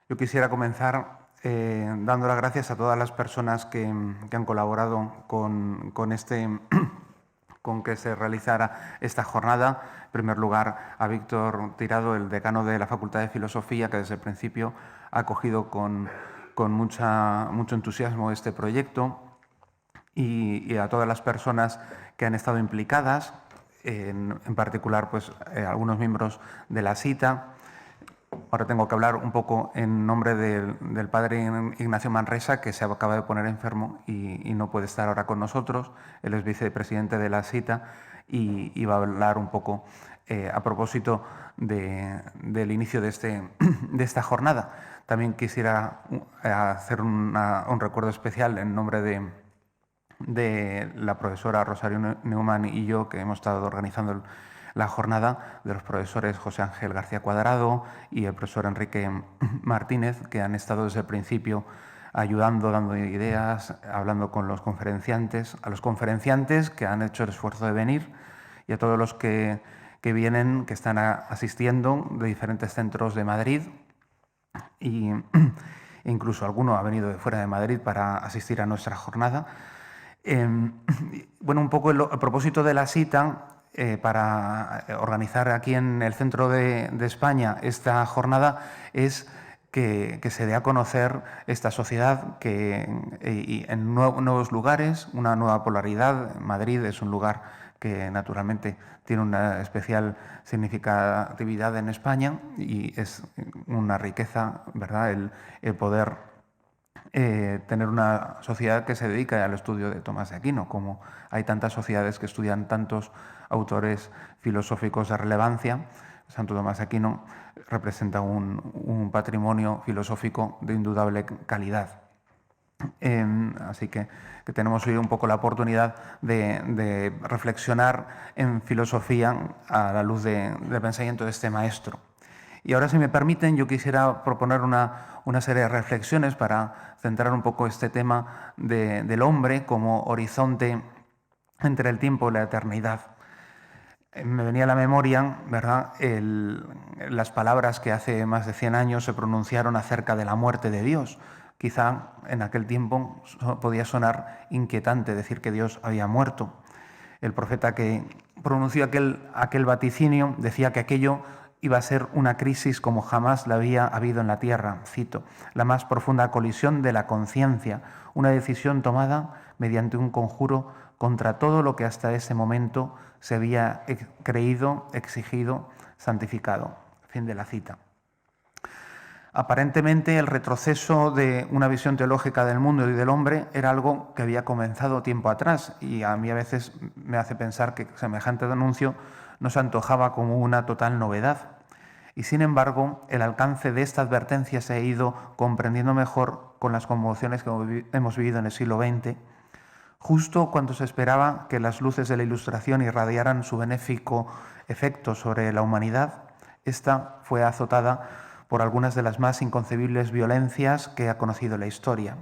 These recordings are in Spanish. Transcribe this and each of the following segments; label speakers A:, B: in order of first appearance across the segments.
A: Yo quisiera comenzar dando las gracias a todas las personas que han colaborado con que se realizara esta jornada. En primer lugar, a Víctor Tirado, el decano de la Facultad de Filosofía, que desde el principio ha acogido con mucho entusiasmo este proyecto, y a todas las personas que han estado implicadas, en particular pues, algunos miembros de la cita. Ahora tengo que hablar un poco en nombre del padre Ignacio Manresa, que se acaba de poner enfermo y no puede estar ahora con nosotros. Él es vicepresidente de la cita y va a hablar un poco a propósito del inicio de esta jornada. También quisiera hacer un recuerdo especial en nombre de la profesora Rosario Neumann y yo, que hemos estado organizando la jornada, de los profesores José Ángel García Cuadrado y el profesor Enrique Martínez, que han estado desde el principio ayudando, dando ideas, hablando con los conferenciantes, a los conferenciantes que han hecho el esfuerzo de venir y a todos los que vienen, que están asistiendo de diferentes centros de Madrid, y incluso alguno ha venido de fuera de Madrid para asistir a nuestra jornada. Bueno, un poco a propósito de la cita, para organizar aquí en el centro de España esta jornada, es que se dé a conocer esta sociedad en nuevos lugares, una nueva polaridad. Madrid es un lugar que naturalmente tiene una especial significatividad en España y es una riqueza, ¿verdad?, el poder tener una sociedad que se dedica al estudio de Tomás de Aquino, como hay tantas sociedades que estudian tantos autores filosóficos de relevancia. Santo Tomás de Aquino representa un patrimonio filosófico de indudable calidad. Así que tenemos hoy un poco la oportunidad de reflexionar en filosofía a la luz del pensamiento de este maestro. Y ahora, si me permiten, yo quisiera proponer una serie de reflexiones para centrar un poco este tema del hombre como horizonte entre el tiempo y la eternidad. Me venía a la memoria, ¿verdad?, las palabras que hace más de 100 años se pronunciaron acerca de la muerte de Dios. Quizá en aquel tiempo podía sonar inquietante decir que Dios había muerto. El profeta que pronunció aquel vaticinio decía que aquello iba a ser una crisis como jamás la había habido en la tierra. Cito: la más profunda colisión de la conciencia, una decisión tomada mediante un conjuro contra todo lo que hasta ese momento se había creído, exigido, santificado. Fin de la cita. Aparentemente, el retroceso de una visión teológica del mundo y del hombre era algo que había comenzado tiempo atrás, y a mí a veces me hace pensar que semejante anuncio no se antojaba como una total novedad. Y sin embargo, el alcance de esta advertencia se ha ido comprendiendo mejor con las conmociones que hemos vivido en el siglo XX, justo cuando se esperaba que las luces de la Ilustración irradiaran su benéfico efecto sobre la humanidad. Esta fue azotada por algunas de las más inconcebibles violencias que ha conocido la historia.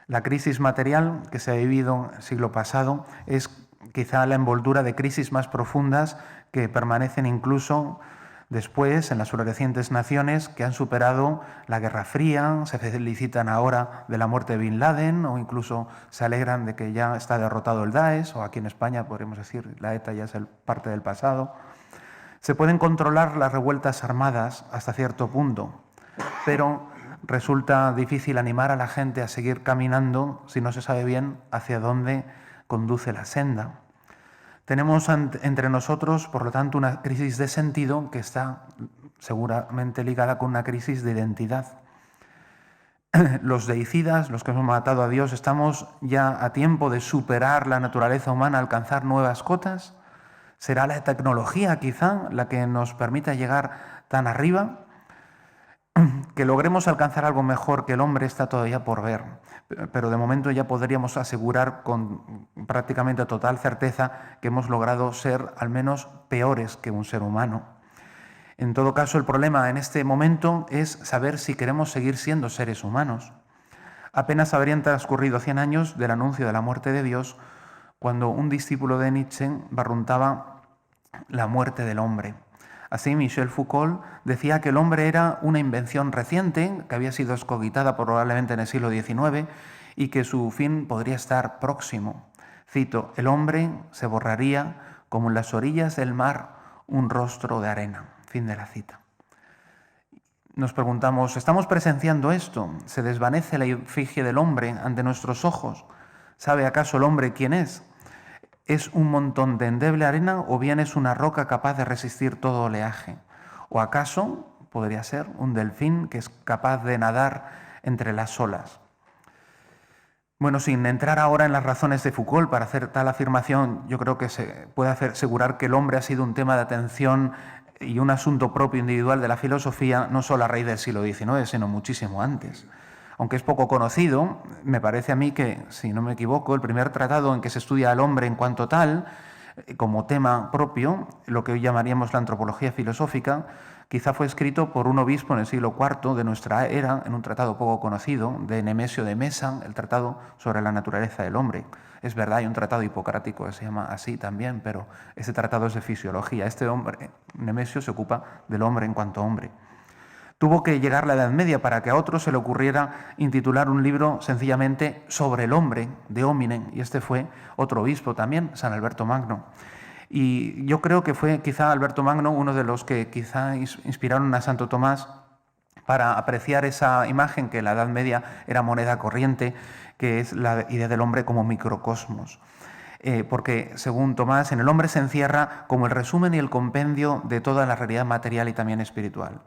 A: La crisis material que se ha vivido el siglo pasado es quizá la envoltura de crisis más profundas que permanecen incluso después en las florecientes naciones que han superado la Guerra Fría, se felicitan ahora de la muerte de Bin Laden o incluso se alegran de que ya está derrotado el Daesh, o aquí en España podríamos decir la ETA ya es parte del pasado. Se pueden controlar las revueltas armadas hasta cierto punto, pero resulta difícil animar a la gente a seguir caminando si no se sabe bien hacia dónde conduce la senda. Tenemos entre nosotros, por lo tanto, una crisis de sentido que está seguramente ligada con una crisis de identidad. Los deicidas, los que hemos matado a Dios, ¿estamos ya a tiempo de superar la naturaleza humana, alcanzar nuevas cotas? ¿Será la tecnología quizá la que nos permita llegar tan arriba? Que logremos alcanzar algo mejor que el hombre está todavía por ver, pero de momento ya podríamos asegurar con prácticamente total certeza que hemos logrado ser al menos peores que un ser humano. En todo caso, el problema en este momento es saber si queremos seguir siendo seres humanos. Apenas habrían transcurrido 100 años del anuncio de la muerte de Dios cuando un discípulo de Nietzsche barruntaba la muerte del hombre. Así, Michel Foucault decía que el hombre era una invención reciente, que había sido escogitada probablemente en el siglo XIX y que su fin podría estar próximo. Cito, el hombre se borraría como en las orillas del mar un rostro de arena. Fin de la cita. Nos preguntamos, ¿estamos presenciando esto? ¿Se desvanece la efigie del hombre ante nuestros ojos? ¿Sabe acaso el hombre quién es? ¿Es un montón de endeble arena o bien es una roca capaz de resistir todo oleaje? ¿O acaso podría ser un delfín que es capaz de nadar entre las olas? Bueno, sin entrar ahora en las razones de Foucault para hacer tal afirmación, yo creo que se puede asegurar que el hombre ha sido un tema de atención y un asunto propio individual de la filosofía, no solo a raíz del siglo XIX, sino muchísimo antes. Aunque es poco conocido, me parece a mí que, si no me equivoco, el primer tratado en que se estudia al hombre en cuanto tal, como tema propio, lo que hoy llamaríamos la antropología filosófica, quizá fue escrito por un obispo en el siglo IV de nuestra era, en un tratado poco conocido, de Nemesio de Mesa, el Tratado sobre la naturaleza del hombre. Es verdad, hay un tratado hipocrático que se llama así también, pero ese tratado es de fisiología. Este hombre, Nemesio, se ocupa del hombre en cuanto hombre. Tuvo que llegar la Edad Media para que a otro se le ocurriera intitular un libro sencillamente sobre el hombre, de hominem, y este fue otro obispo también, San Alberto Magno. Y yo creo que fue quizá Alberto Magno uno de los que quizá inspiraron a Santo Tomás para apreciar esa imagen que en la Edad Media era moneda corriente, que es la idea del hombre como microcosmos. Porque, según Tomás, en el hombre se encierra como el resumen y el compendio de toda la realidad material y también espiritual.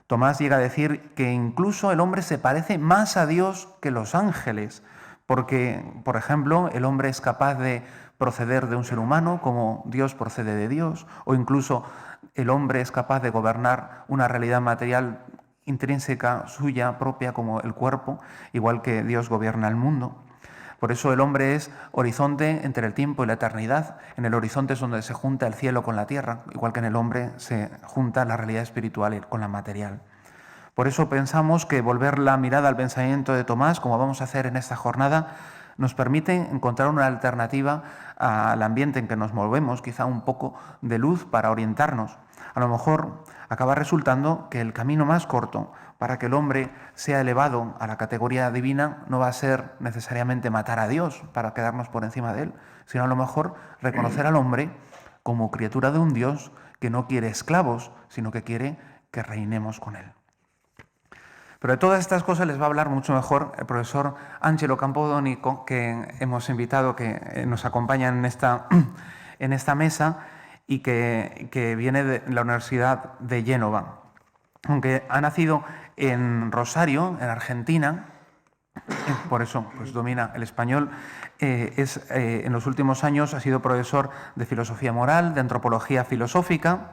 A: Tomás llega a decir que incluso el hombre se parece más a Dios que los ángeles, porque, por ejemplo, el hombre es capaz de proceder de un ser humano como Dios procede de Dios, o incluso el hombre es capaz de gobernar una realidad material intrínseca suya propia como el cuerpo, igual que Dios gobierna el mundo. Por eso el hombre es horizonte entre el tiempo y la eternidad. En el horizonte es donde se junta el cielo con la tierra, igual que en el hombre se junta la realidad espiritual con la material. Por eso pensamos que volver la mirada al pensamiento de Tomás, como vamos a hacer en esta jornada, nos permite encontrar una alternativa al ambiente en que nos movemos, quizá un poco de luz para orientarnos. A lo mejor acaba resultando que el camino más corto para que el hombre sea elevado a la categoría divina no va a ser necesariamente matar a Dios para quedarnos por encima de él, sino a lo mejor reconocer al hombre como criatura de un Dios que no quiere esclavos, sino que quiere que reinemos con él. Pero de todas estas cosas les va a hablar mucho mejor el profesor Angelo Campodónico, que hemos invitado, que nos acompaña en esta mesa y que viene de la Universidad de Génova. Aunque ha nacido en Rosario, en Argentina, por eso pues domina el español, en los últimos años ha sido profesor de filosofía moral, de antropología filosófica,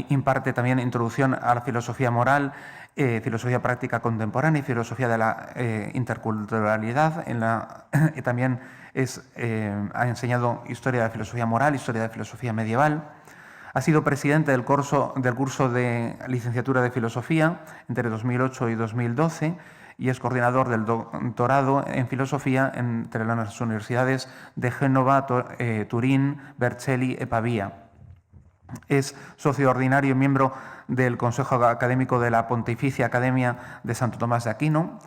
A: imparte también introducción a la filosofía moral, filosofía práctica contemporánea y filosofía de la interculturalidad. Y también ha enseñado historia de la filosofía moral, historia de la filosofía medieval. Ha sido presidente del curso de licenciatura de filosofía entre 2008 y 2012 y es coordinador del doctorado en filosofía entre las universidades de Génova, Turín, Vercelli y Pavía. Es socio ordinario y miembro del Consejo Académico de la Pontificia Academia de Santo Tomás de Aquino,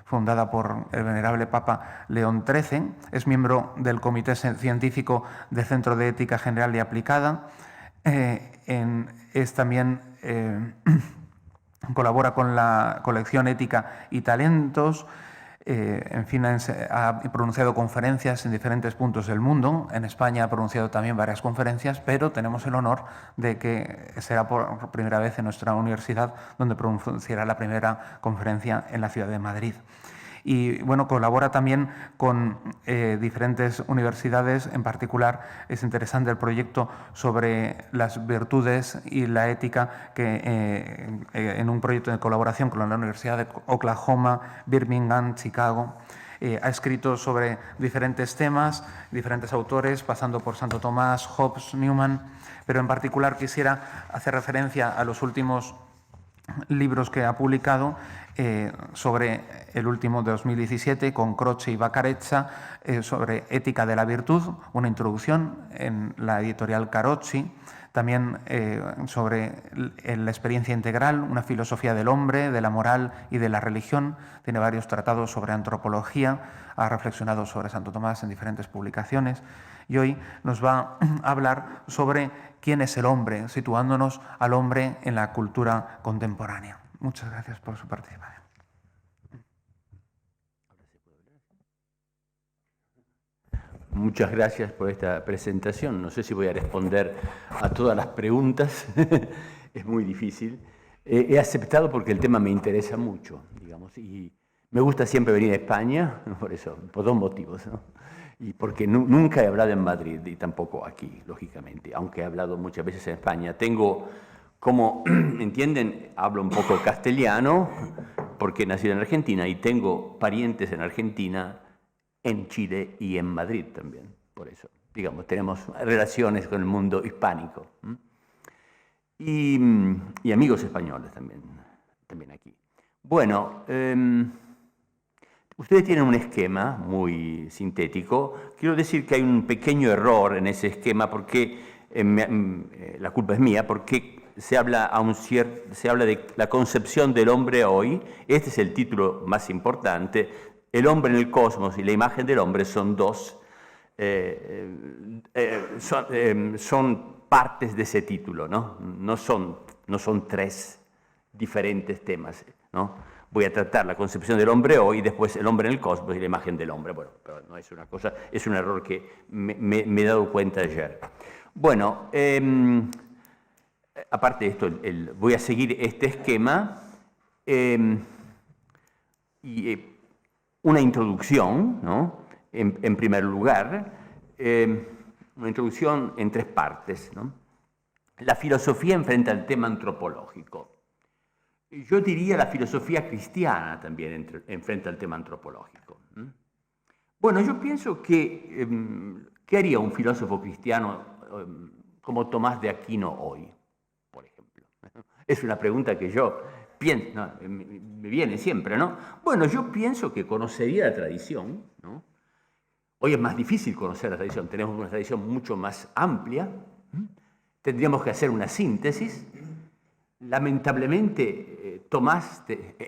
A: fundada por el venerable Papa León XIII. Es miembro del Comité Científico del Centro de Ética General y Aplicada. Colabora con la colección Ética y Talentos. Ha pronunciado conferencias en diferentes puntos del mundo. En España ha pronunciado también varias conferencias, pero tenemos el honor de que será por primera vez en nuestra universidad donde pronunciará la primera conferencia en la ciudad de Madrid. Y bueno, colabora también con diferentes universidades, en particular es interesante el proyecto sobre las virtudes y la ética, que en un proyecto de colaboración con la Universidad de Oklahoma, Birmingham, Chicago. Ha escrito sobre diferentes temas, diferentes autores, pasando por Santo Tomás, Hobbes, Newman, pero en particular quisiera hacer referencia a los últimos libros que ha publicado, sobre el último de 2017 con Croce y Bacarezza, sobre ética de la virtud, una introducción en la editorial Carocci. También sobre la experiencia integral, una filosofía del hombre, de la moral y de la religión. Tiene varios tratados sobre antropología, ha reflexionado sobre Santo Tomás en diferentes publicaciones y hoy nos va a hablar sobre quién es el hombre, situándonos al hombre en la cultura contemporánea. Muchas gracias por su participación.
B: Muchas gracias por esta presentación. No sé si voy a responder a todas las preguntas, es muy difícil. He aceptado porque el tema me interesa mucho, digamos, y me gusta siempre venir a España, por eso, por dos motivos, ¿no? Y porque nunca he hablado en Madrid y tampoco aquí, lógicamente, aunque he hablado muchas veces en España. Tengo, como entienden, hablo un poco castellano porque he nacido en Argentina y tengo parientes en Argentina, en Chile y en Madrid también, por eso, digamos, tenemos relaciones con el mundo hispánico. Y amigos españoles también aquí. Bueno, ustedes tienen un esquema muy sintético. Quiero decir que hay un pequeño error en ese esquema porque la culpa es mía, porque se habla de la concepción del hombre hoy. Este es el título más importante. El hombre en el cosmos y la imagen del hombre son son partes de ese título, ¿no? No son tres diferentes temas, ¿no? Voy a tratar la concepción del hombre hoy y después el hombre en el cosmos y la imagen del hombre. Bueno, pero no es una cosa, es un error que me he dado cuenta ayer. Bueno, aparte de esto, voy a seguir este esquema una introducción, ¿no? En primer lugar, una introducción en tres partes, ¿no? La filosofía enfrenta al tema antropológico. Yo diría la filosofía cristiana también enfrenta al tema antropológico. Bueno, yo pienso que ¿qué haría un filósofo cristiano como Tomás de Aquino hoy, por ejemplo? Es una pregunta que yo pienso, no, me viene siempre, ¿no? Bueno, yo pienso que conocería la tradición, ¿no? Hoy es más difícil conocer la tradición, tenemos una tradición mucho más amplia, tendríamos que hacer una síntesis. Lamentablemente,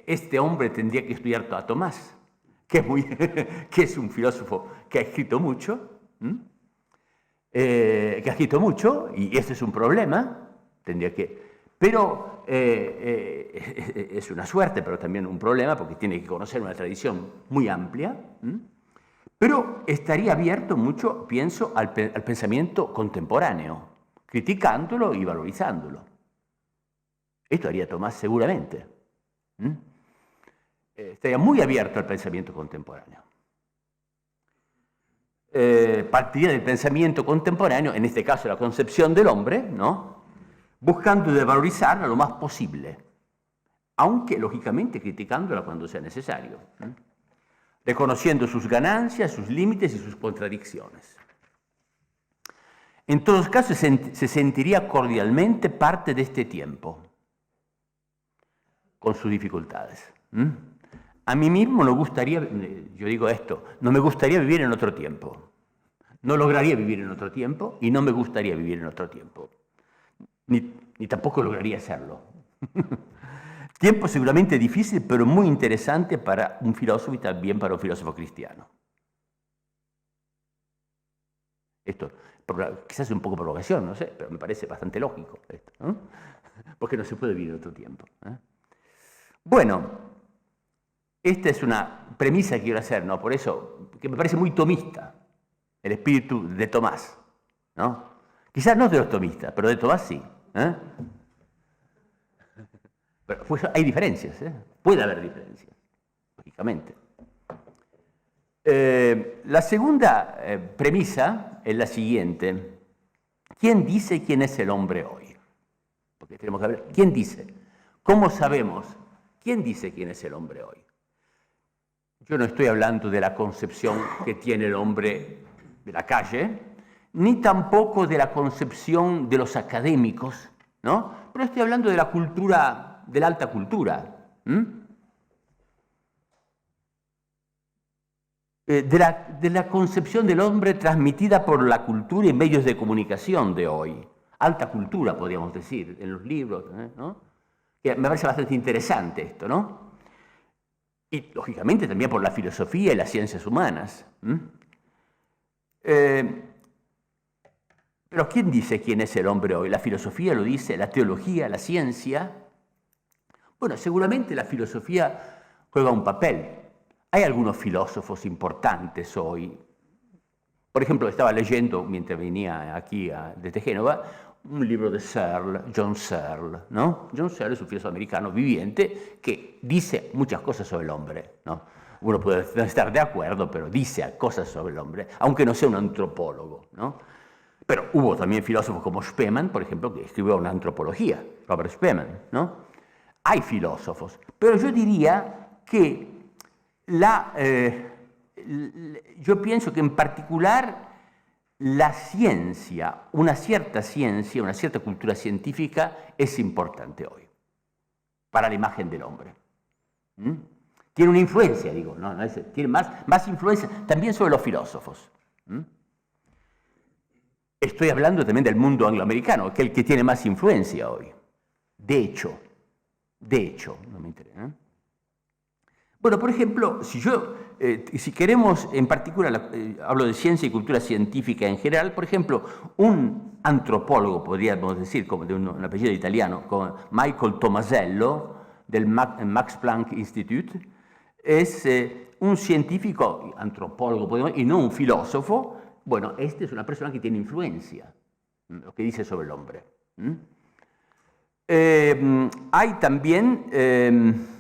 B: este hombre tendría que estudiar a Tomás, que es un filósofo que ha escrito mucho, y este es un problema, pero es una suerte, pero también un problema, porque tiene que conocer una tradición muy amplia, pero estaría abierto mucho, pienso, al pensamiento contemporáneo, criticándolo y valorizándolo. Esto haría Tomás seguramente. Estaría muy abierto al pensamiento contemporáneo. Partiría del pensamiento contemporáneo, en este caso la concepción del hombre, ¿no? Buscando de valorizarla lo más posible, aunque lógicamente criticándola cuando sea necesario, reconociendo sus ganancias, sus límites y sus contradicciones. En todos los casos se sentiría cordialmente parte de este tiempo, con sus dificultades. A mí mismo me gustaría, yo digo esto, no me gustaría vivir en otro tiempo. No lograría vivir en otro tiempo y no me gustaría vivir en otro tiempo. Ni tampoco lograría hacerlo. Tiempo seguramente difícil, pero muy interesante para un filósofo y también para un filósofo cristiano. Esto quizás es un poco provocación, no sé, pero me parece bastante lógico esto, ¿no? Porque no se puede vivir en otro tiempo. Bueno, esta es una premisa que quiero hacer, ¿no? Por eso, que me parece muy tomista, el espíritu de Tomás, ¿no? Quizás no de los tomistas, pero de Tomás sí. Pero pues, hay diferencias, puede haber diferencias, lógicamente. La segunda premisa es la siguiente. ¿Quién dice quién es el hombre hoy? Porque tenemos que ver, ¿quién dice? ¿Cómo sabemos? ¿Quién dice quién es el hombre hoy? Yo no estoy hablando de la concepción que tiene el hombre de la calle, ni tampoco de la concepción de los académicos, ¿no? Pero estoy hablando de la cultura, de la alta cultura. De la concepción del hombre transmitida por la cultura y medios de comunicación de hoy. alta cultura, podríamos decir, en los libros, ¿no? Que me parece bastante interesante esto, ¿no? Y, lógicamente, también por la filosofía y las ciencias humanas. Pero ¿quién dice quién es el hombre hoy? ¿La filosofía lo dice? ¿La teología? ¿La ciencia? Bueno, seguramente la filosofía juega un papel. Hay algunos filósofos importantes hoy. Por ejemplo, estaba leyendo, mientras venía aquí desde Génova, un libro de Searle, John Searle, ¿no? John Searle es un filósofo americano viviente que dice muchas cosas sobre el hombre, ¿no? Uno puede estar de acuerdo, pero dice cosas sobre el hombre, aunque no sea un antropólogo, ¿no? Pero hubo también filósofos como Spemann, por ejemplo, que escribió una antropología, Robert Spemann, ¿no? Hay filósofos, pero yo diría que yo pienso que en particular la ciencia, una cierta cultura científica es importante hoy para la imagen del hombre. Tiene una influencia, digo, ¿no? Tiene más influencia también sobre los filósofos. Estoy hablando también del mundo angloamericano, que es el que tiene más influencia hoy. De hecho, no me interesa. Bueno, por ejemplo, si queremos, en particular, hablo de ciencia y cultura científica en general, por ejemplo, un antropólogo, podríamos decir, como de un apellido italiano, como Michael Tomasello, del Max Planck Institute, es un científico, antropólogo, y no un filósofo. Bueno, este es una persona que tiene influencia, lo que dice sobre el hombre. Hay también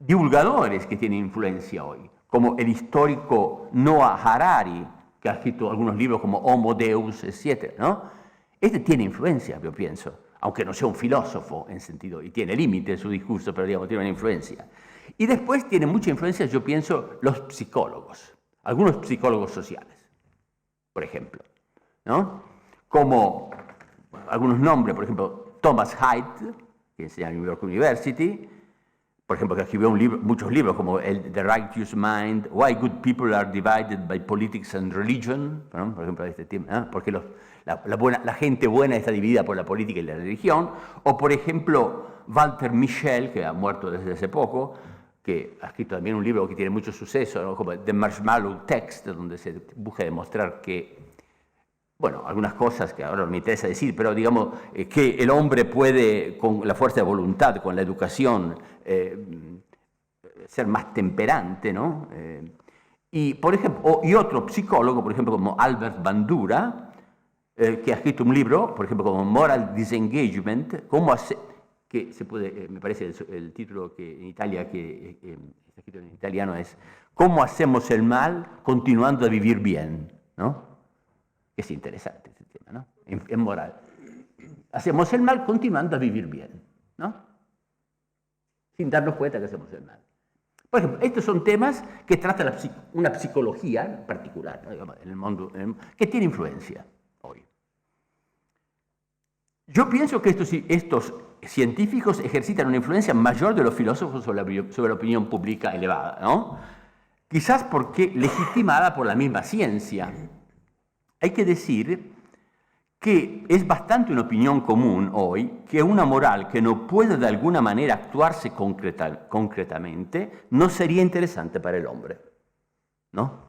B: divulgadores que tienen influencia hoy, como el histórico Noah Harari, que ha escrito algunos libros como Homo Deus, etc., ¿no? Este tiene influencia, yo pienso, aunque no sea un filósofo en sentido, y tiene límite en su discurso, pero digamos, tiene una influencia. Y después tiene mucha influencia, yo pienso, los psicólogos, algunos psicólogos sociales, por ejemplo, ¿no? Como algunos nombres, por ejemplo, Thomas Haidt, que enseña en New York University, por ejemplo, que escribió muchos libros como The Righteous Mind, Why Good People Are Divided by Politics and Religion, ¿no? Por ejemplo, este tema, porque la gente buena está dividida por la política y la religión, o por ejemplo, Walter Mischel, que ha muerto desde hace poco, que ha escrito también un libro que tiene mucho suceso, ¿no? Como The Marshmallow Text, donde se busca demostrar que, bueno, algunas cosas que ahora no me interesa decir, pero digamos que el hombre puede, con la fuerza de voluntad, con la educación, ser más temperante, ¿no? Y, por ejemplo, y otro psicólogo, por ejemplo, como Albert Bandura, que ha escrito un libro, por ejemplo, como Moral Disengagement, cómo hacer, que se puede, me parece el título que en Italia, que está escrito en italiano, es ¿Cómo hacemos el mal continuando a vivir bien? ¿No? Es interesante ese tema, ¿no? En moral. Hacemos el mal continuando a vivir bien, ¿no? Sin darnos cuenta que hacemos el mal. Por ejemplo, estos son temas que trata una psicología en particular, ¿no? Digamos, en el mundo, que tiene influencia hoy. Yo pienso que estos científicos ejercitan una influencia mayor de los filósofos sobre la opinión pública elevada, ¿no? Quizás porque legitimada por la misma ciencia. Hay que decir que es bastante una opinión común hoy que una moral que no puede de alguna manera actuarse concretamente no sería interesante para el hombre, ¿no?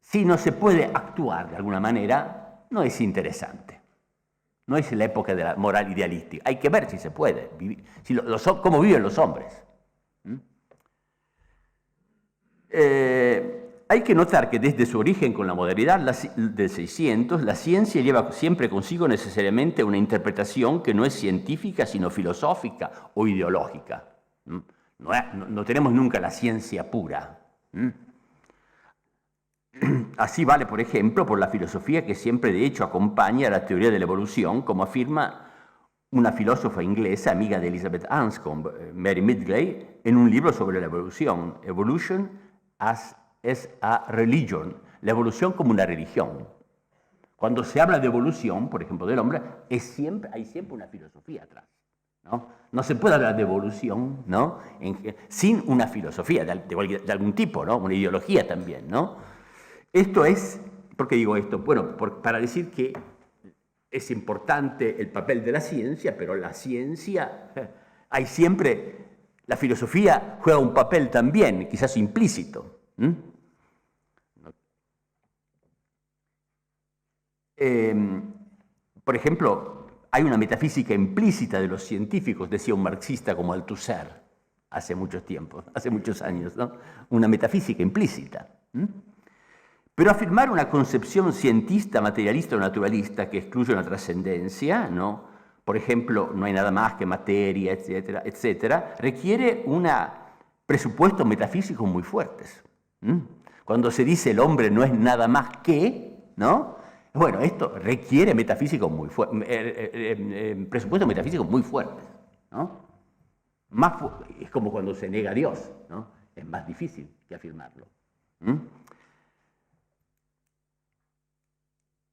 B: Si no se puede actuar de alguna manera, no es interesante. No es la época de la moral idealística. Hay que ver si se puede, cómo viven los hombres. Hay que notar que desde su origen con la modernidad del 600, la ciencia lleva siempre consigo necesariamente una interpretación que no es científica, sino filosófica o ideológica. No tenemos nunca la ciencia pura. Así vale, por ejemplo, por la filosofía que siempre de hecho acompaña a la teoría de la evolución, como afirma una filósofa inglesa, amiga de Elizabeth Anscombe, Mary Midgley, en un libro sobre la evolución, Evolution as a Religion, la evolución como una religión. Cuando se habla de evolución, por ejemplo, del hombre, hay siempre una filosofía atrás, ¿no? No se puede hablar de evolución, ¿no? Sin una filosofía de algún tipo, ¿no? Una ideología también, ¿no? Esto es ¿Por qué digo esto? Bueno, para decir que es importante el papel de la ciencia, pero la ciencia, hay siempre, la filosofía juega un papel también, quizás implícito. Por ejemplo, hay una metafísica implícita de los científicos, decía un marxista como Althusser, hace mucho tiempo, hace muchos años, ¿no? Una metafísica implícita. Pero afirmar una concepción cientista, materialista o naturalista que excluye una trascendencia, ¿no? Por ejemplo, no hay nada más que materia, etcétera, etcétera, requiere presupuestos metafísicos muy fuertes. Cuando se dice el hombre no es nada más que, ¿no? Bueno, esto requiere metafísicos muy presupuestos metafísicos muy fuertes, ¿no? Es como cuando se niega a Dios, ¿no? Es más difícil que afirmarlo.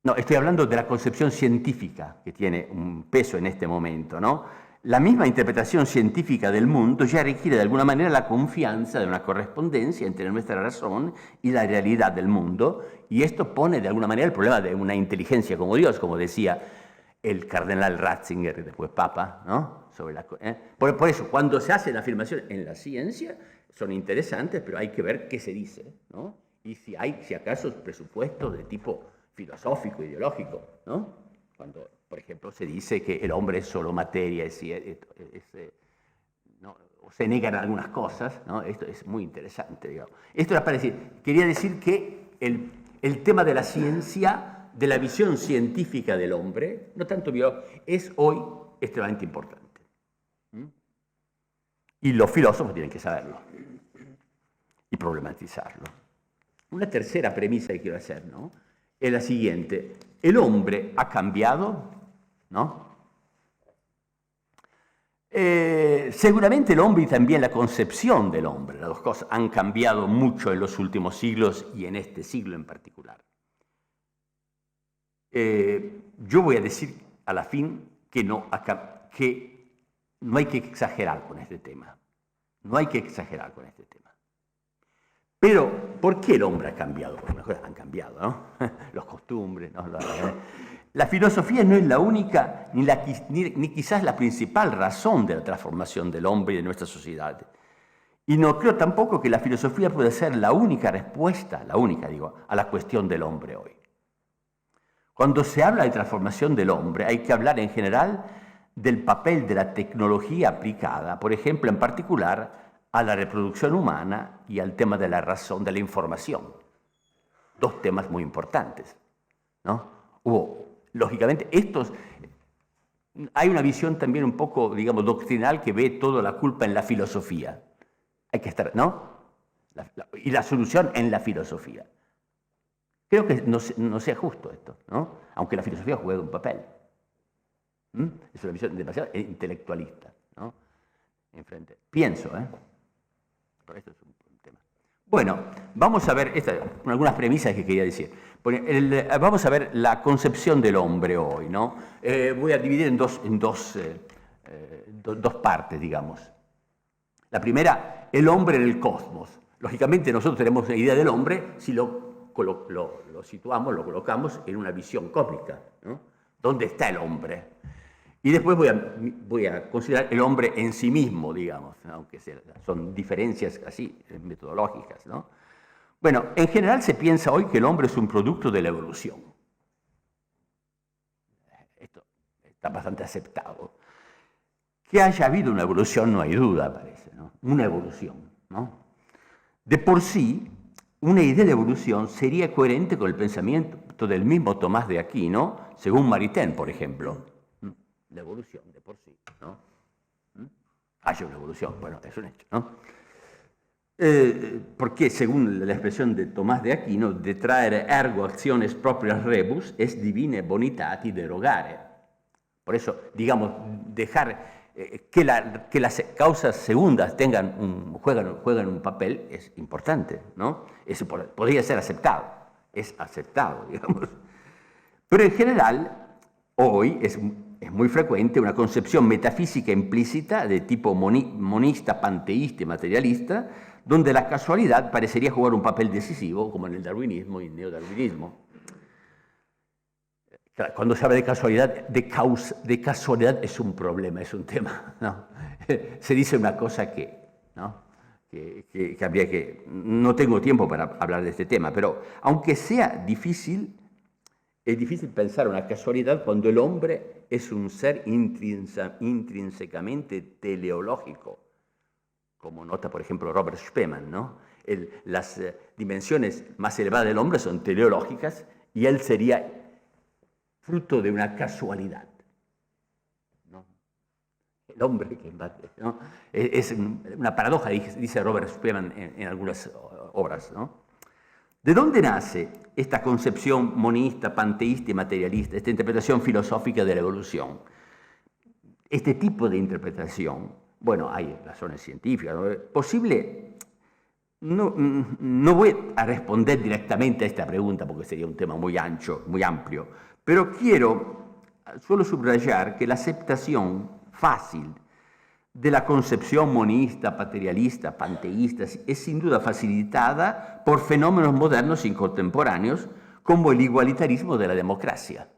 B: No, estoy hablando de la concepción científica que tiene un peso en este momento, ¿no? La misma interpretación científica del mundo ya requiere de alguna manera la confianza de una correspondencia entre nuestra razón y la realidad del mundo, y esto pone de alguna manera el problema de una inteligencia como Dios, como decía el cardenal Ratzinger, después Papa, ¿no? Por eso, cuando se hace la afirmación en la ciencia, son interesantes, pero hay que ver qué se dice, ¿no? Y si acaso presupuestos de tipo filosófico, ideológico, ¿no? Cuando, por ejemplo, se dice que el hombre es solo materia, ¿no? O se negan algunas cosas, ¿no? Esto es muy interesante, digamos. Esto era para decir, quería decir que el tema de la ciencia, de la visión científica del hombre, no tanto es hoy extremadamente importante. Y los filósofos tienen que saberlo y problematizarlo. Una tercera premisa que quiero hacer, ¿no? Es la siguiente: el hombre ha cambiado, ¿no? Seguramente el hombre y también la concepción del hombre, las dos cosas han cambiado mucho en los últimos siglos y en este siglo en particular. Yo voy a decir a la fin que no hay que exagerar con este tema. No hay que exagerar con este tema. Pero, ¿por qué el hombre ha cambiado? Porque las cosas han cambiado, ¿no? Los costumbres, ¿no? La filosofía no es la única, ni quizás la principal razón de la transformación del hombre y de nuestra sociedad. Y no creo tampoco que la filosofía pueda ser la única respuesta, a la cuestión del hombre hoy. Cuando se habla de transformación del hombre, hay que hablar en general del papel de la tecnología aplicada, por ejemplo, en particular, a la reproducción humana y al tema de la razón, de la información. Dos temas muy importantes, ¿no? Lógicamente, hay una visión también un poco, digamos, doctrinal que ve toda la culpa en la filosofía. Hay que estar, ¿no? Y la solución en la filosofía. Creo que no sea justo esto, ¿no? Aunque la filosofía juega un papel. Es una visión demasiado intelectualista, ¿no? Pienso, Pero esto es un tema. Bueno, vamos a ver algunas premisas que quería decir. Vamos a ver la concepción del hombre hoy, ¿no? Voy a dividir en dos partes, digamos. La primera, el hombre en el cosmos. Lógicamente nosotros tenemos una idea del hombre si lo situamos, lo colocamos en una visión cósmica, ¿no? ¿Dónde está el hombre? Y después voy a considerar el hombre en sí mismo, digamos, aunque son diferencias así metodológicas, ¿no? Bueno, en general se piensa hoy que el hombre es un producto de la evolución. Esto está bastante aceptado. Que haya habido una evolución no hay duda, parece, ¿no? Una evolución, ¿no? De por sí, una idea de evolución sería coherente con el pensamiento del mismo Tomás de Aquino, según Maritain, por ejemplo. La evolución de por sí, ¿no? Hay una evolución, bueno, es un hecho, ¿no? Porque, según la expresión de Tomás de Aquino, detraere ergo acciones proprias rebus es divine bonitati derogare. Por eso, digamos, dejar que las causas segundas juegan un papel es importante, ¿no? Eso podría ser aceptado, es aceptado, digamos. Pero en general, hoy es muy frecuente una concepción metafísica implícita de tipo monista, panteísta y materialista, donde la casualidad parecería jugar un papel decisivo, como en el darwinismo y el neodarwinismo. Cuando se habla de casualidad, de casualidad es un problema, es un tema, ¿no? Se dice una cosa que, ¿no? que habría que... No tengo tiempo para hablar de este tema, pero aunque sea difícil, es difícil pensar una casualidad cuando el hombre es un ser intrínsecamente teleológico, como nota, por ejemplo, Robert Spemann, ¿no? Las dimensiones más elevadas del hombre son teleológicas y él sería fruto de una casualidad, ¿no? El hombre que ¿no? Es una paradoja, dice Robert Spemann en algunas obras, ¿no? ¿De dónde nace esta concepción monista, panteísta y materialista, esta interpretación filosófica de la evolución? Este tipo de interpretación, bueno, hay razones científicas, ¿no? Posible, no voy a responder directamente a esta pregunta porque sería un tema muy ancho, muy amplio, pero quiero solo subrayar que la aceptación fácil de la concepción monista, materialista, panteísta, es sin duda facilitada por fenómenos modernos y contemporáneos como el igualitarismo de la democracia.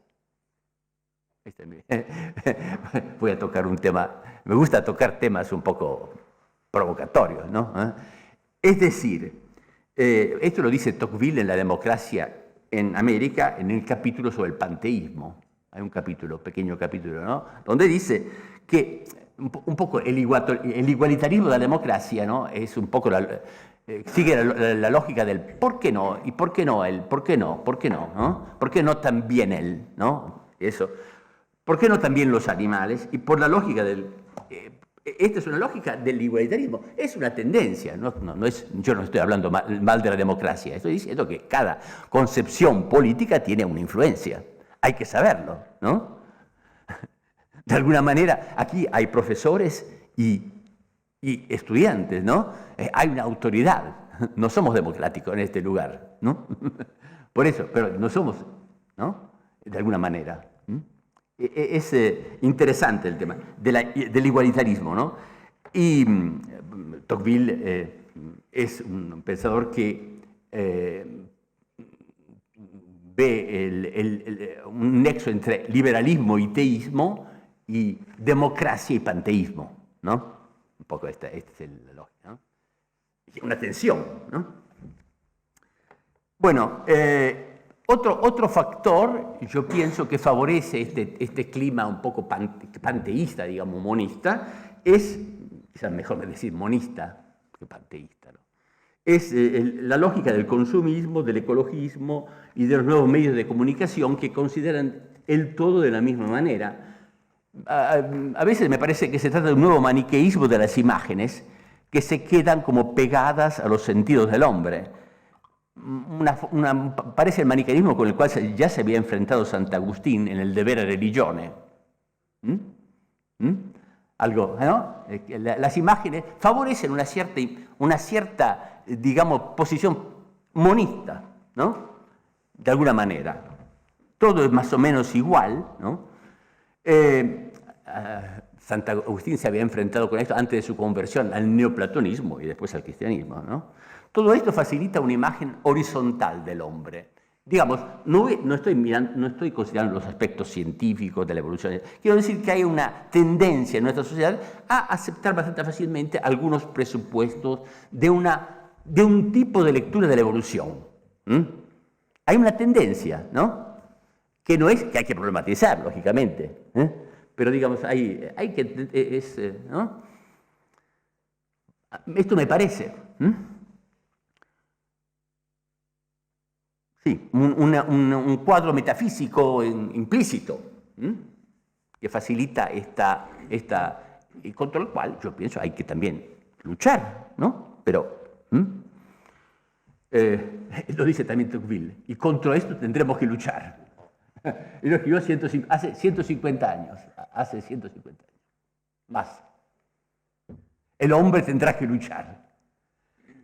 B: Voy a tocar un tema, me gusta tocar temas un poco provocatorios, ¿no? Es decir, esto lo dice Tocqueville en La democracia en América, en el capítulo sobre el panteísmo. Hay un capítulo, pequeño capítulo, ¿no? Donde dice que un poco el igualitarismo de la democracia, ¿no? Es un poco sigue la lógica del ¿por qué no? ¿Y por qué no él? ¿Por qué no? ¿Por qué no? ¿No? ¿Por qué no también él? ¿No? Eso. ¿Por qué no también los animales? Y por la lógica del... esta es una lógica del igualitarismo. Es una tendencia. No es, yo no estoy hablando mal de la democracia. Estoy diciendo que cada concepción política tiene una influencia. Hay que saberlo, ¿no? De alguna manera, aquí hay profesores y estudiantes, ¿no? Hay una autoridad. No somos democráticos en este lugar, ¿no? Por eso, pero no somos, ¿no? De alguna manera. Es interesante el tema del igualitarismo, ¿no? Y Tocqueville es un pensador que ve un nexo entre liberalismo y teísmo y democracia y panteísmo, ¿no? Un poco esta es la lógica, ¿no? Una tensión, ¿no? Bueno, otro factor, yo pienso que favorece este clima un poco panteísta, digamos, monista, es, quizás mejor decir monista que panteísta, ¿no? Es la lógica del consumismo, del ecologismo y de los nuevos medios de comunicación que consideran el todo de la misma manera. A veces me parece que se trata de un nuevo maniqueísmo de las imágenes que se quedan como pegadas a los sentidos del hombre. Parece el maniqueísmo con el cual ya se había enfrentado Sant'Agustín en el Deber Religione. Algo, ¿no? Las imágenes favorecen una cierta, digamos, posición monista, ¿no? De alguna manera. Todo es más o menos igual, ¿no? Sant'Agustín se había enfrentado con esto antes de su conversión al neoplatonismo y después al cristianismo, ¿no? Todo esto facilita una imagen horizontal del hombre. Digamos, no estoy considerando los aspectos científicos de la evolución. Quiero decir que hay una tendencia en nuestra sociedad a aceptar bastante fácilmente algunos presupuestos de un tipo de lectura de la evolución. Hay una tendencia, ¿no? Que no es que hay que problematizar, lógicamente, pero digamos, hay que... ¿no? Esto me parece... Sí, un cuadro metafísico implícito que facilita y contra el cual yo pienso hay que también luchar, ¿no? Pero lo dice también Tocqueville, y contra esto tendremos que luchar. Y lo escribió hace 150 años, más. El hombre tendrá que luchar,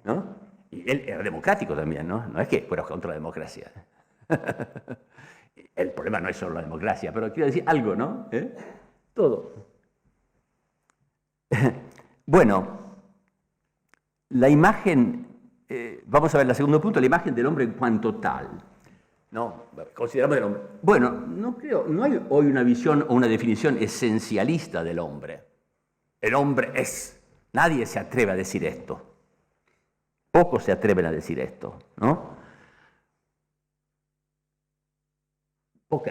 B: ¿no? Y él era democrático también, ¿no? No es que fuera contra la democracia. El problema no es solo la democracia, pero quiero decir algo, ¿no? Todo. Bueno, la imagen, vamos a ver el segundo punto, la imagen del hombre en cuanto tal. No, consideramos el hombre. Bueno, no creo, no hay hoy una visión o una definición esencialista del hombre. El hombre es. Nadie se atreve a decir esto. Pocos se atreven a decir esto, ¿no?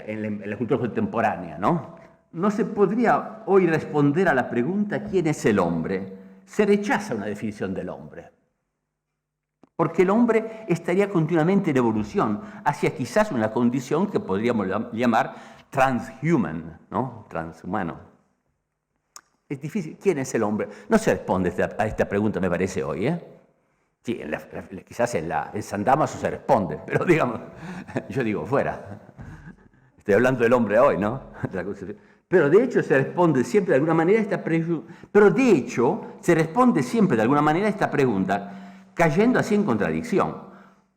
B: En la cultura contemporánea, ¿no? No se podría hoy responder a la pregunta ¿quién es el hombre? Se rechaza una definición del hombre. Porque el hombre estaría continuamente en evolución hacia quizás una condición que podríamos llamar transhuman, ¿no? Transhumano. Es difícil. ¿Quién es el hombre? No se responde a esta pregunta, me parece, hoy, ¿eh? Sí, quizás en San Damaso se responde, pero digamos, yo digo, fuera. Estoy hablando del hombre hoy, ¿no? Pero de hecho se responde siempre de alguna manera a esta pregunta. Pero de hecho se responde siempre de alguna manera a esta pregunta, cayendo así en contradicción.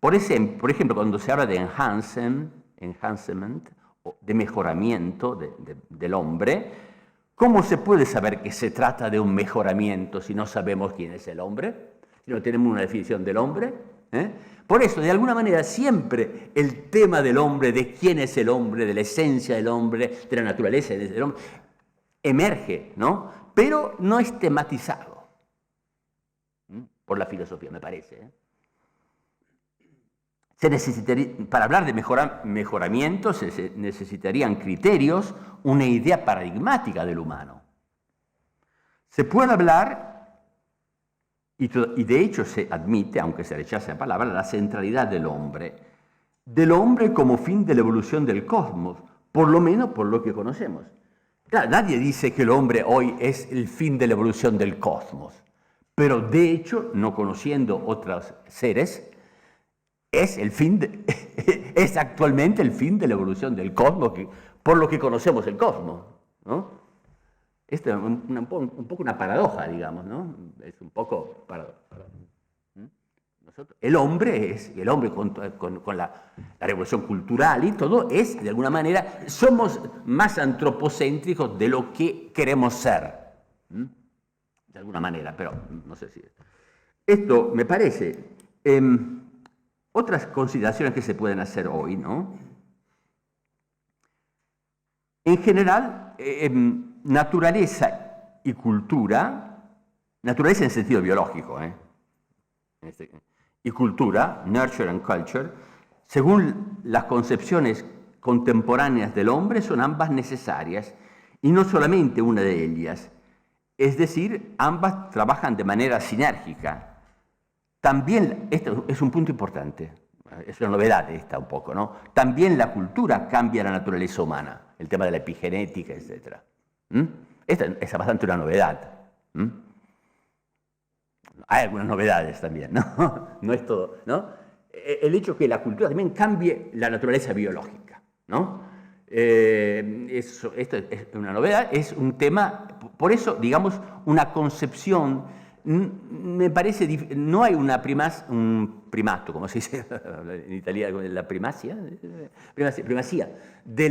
B: Por ejemplo, cuando se habla de enhancement, o de mejoramiento del hombre, ¿cómo se puede saber que se trata de un mejoramiento si no sabemos quién es el hombre? Si no tenemos una definición del hombre. Por eso, de alguna manera, siempre el tema del hombre, de quién es el hombre, de la esencia del hombre, de la naturaleza del hombre, emerge, ¿no? Pero no es tematizado por la filosofía, me parece. Para hablar de mejoramiento se necesitarían criterios, una idea paradigmática del humano. Se puede hablar, y de hecho se admite, aunque se rechace la palabra, la centralidad del hombre como fin de la evolución del cosmos, por lo menos por lo que conocemos. Claro, nadie dice que el hombre hoy es el fin de la evolución del cosmos, pero de hecho, no conociendo otros seres, es actualmente el fin de la evolución del cosmos, por lo que conocemos el cosmos, ¿no? Esto es un poco una paradoja, digamos, ¿no? Es un poco paradoja. El hombre con la revolución cultural y todo, es, de alguna manera, somos más antropocéntricos de lo que queremos ser. De alguna manera, pero no sé si... Esto me parece... otras consideraciones que se pueden hacer hoy, ¿no? En general, naturaleza y cultura, naturaleza en sentido biológico, y cultura, nurture and culture, según las concepciones contemporáneas del hombre, son ambas necesarias, y no solamente una de ellas. Es decir, ambas trabajan de manera sinérgica. También, esto es un punto importante, es una novedad esta un poco, ¿no? También la cultura cambia la naturaleza humana, el tema de la epigenética, etc. Esta es bastante una novedad. Hay algunas novedades también, ¿no? No es todo, ¿no? El hecho que la cultura también cambie la naturaleza biológica, ¿no? Esto es una novedad, es un tema, por eso, digamos, una concepción, me parece, no hay un primato, como se dice en italiano, la primacía de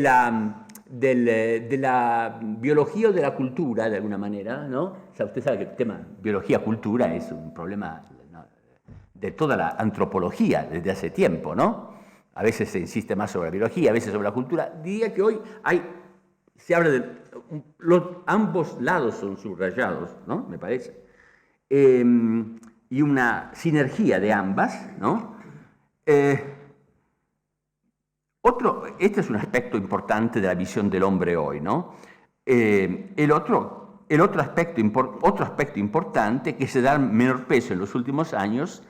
B: la biología o de la cultura, de alguna manera, ¿no? O sea, usted sabe que el tema biología-cultura es un problema, ¿no?, de toda la antropología desde hace tiempo, ¿no? A veces se insiste más sobre la biología, a veces sobre la cultura. Diría que hoy se habla de... ambos lados son subrayados, ¿no? Me parece. Y una sinergia de ambas, ¿no? Este es un aspecto importante de la visión del hombre hoy, ¿no? Otro aspecto importante que se da menor peso en los últimos años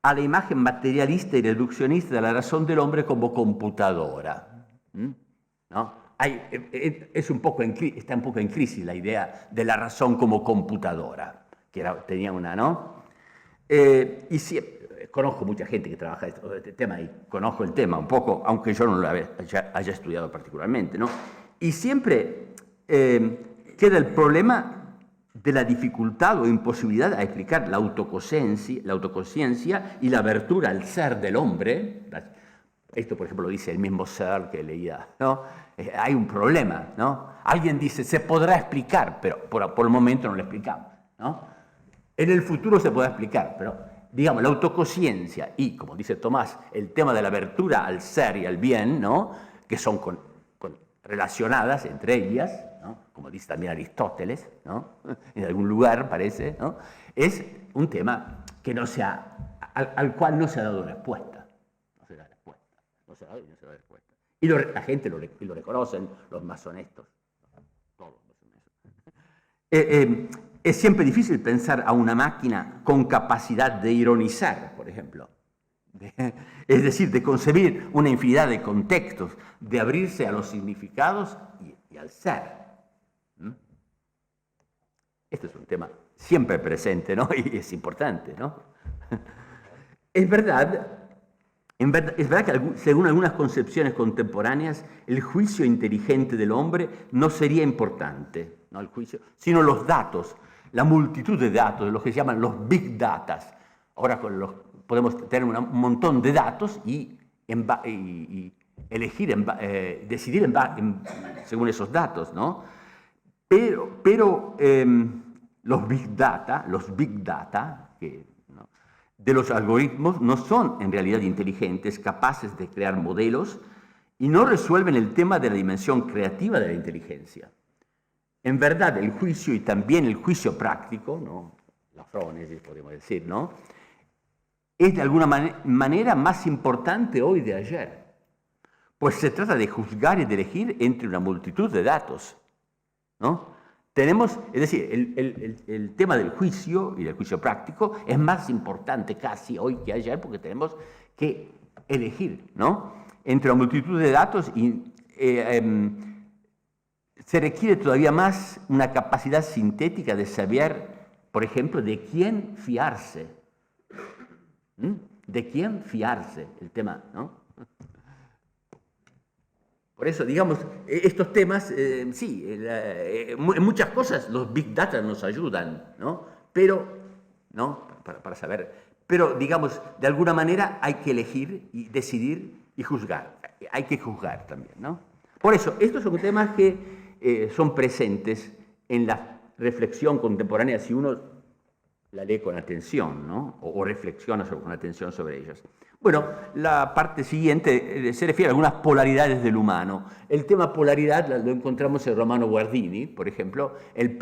B: a la imagen materialista y reduccionista de la razón del hombre como computadora, ¿no? Está un poco en crisis la idea de la razón como computadora, que tenía una, ¿no? Conozco mucha gente que trabaja este tema y conozco el tema un poco, aunque yo no lo haya estudiado particularmente, ¿no? Y siempre queda el problema de la dificultad o imposibilidad a explicar la autoconciencia y la abertura al ser del hombre. Esto, por ejemplo, lo dice el mismo Searle que leía, ¿no? Hay un problema, ¿no? Alguien dice, se podrá explicar, pero por el momento no lo explicamos, ¿no? En el futuro se podrá explicar, pero digamos, la autoconsciencia y, como dice Tomás, el tema de la abertura al ser y al bien, ¿no? Que son relacionadas entre ellas, ¿no? Como dice también Aristóteles, ¿no? En algún lugar parece, ¿no? Es un tema que no se ha, al cual no se ha dado respuesta. No se da respuesta. No se ha dado y no se da respuesta. Y la gente lo reconocen, los más honestos. Todos los honestos. Es siempre difícil pensar a una máquina con capacidad de ironizar, por ejemplo. Es decir, de concebir una infinidad de contextos, de abrirse a los significados y al ser. Este es un tema siempre presente, ¿no? Y es importante, ¿no? Es verdad que según algunas concepciones contemporáneas, el juicio inteligente del hombre no sería importante, ¿no? El juicio, sino los datos, la multitud de datos, de lo que se llaman los big data. Ahora podemos tener un montón de datos y elegir, decidir según esos datos, ¿no? Pero los big data, ¿no? De los algoritmos no son en realidad inteligentes, capaces de crear modelos y no resuelven el tema de la dimensión creativa de la inteligencia. En verdad, el juicio y también el juicio práctico, ¿no? La frónesis, podemos decir, ¿no? Es de alguna manera más importante hoy de ayer, pues se trata de juzgar y de elegir entre una multitud de datos, ¿no? Es decir, el tema del juicio y del juicio práctico es más importante casi hoy que ayer porque tenemos que elegir, ¿no? Entre una multitud de datos y se requiere todavía más una capacidad sintética de saber, por ejemplo, de quién fiarse. ¿De quién fiarse? El tema, ¿no? Por eso, digamos, estos temas, sí, en muchas cosas los big data nos ayudan, ¿no? Pero, ¿no? Para saber. Pero, digamos, de alguna manera hay que elegir y decidir y juzgar. Hay que juzgar también, ¿no? Por eso, estos son temas que son presentes en la reflexión contemporánea si uno la lee con atención, ¿no? O reflexiona con atención sobre ellas. Bueno, la parte siguiente se refiere a algunas polaridades del humano. El tema polaridad lo encontramos en Romano Guardini, por ejemplo,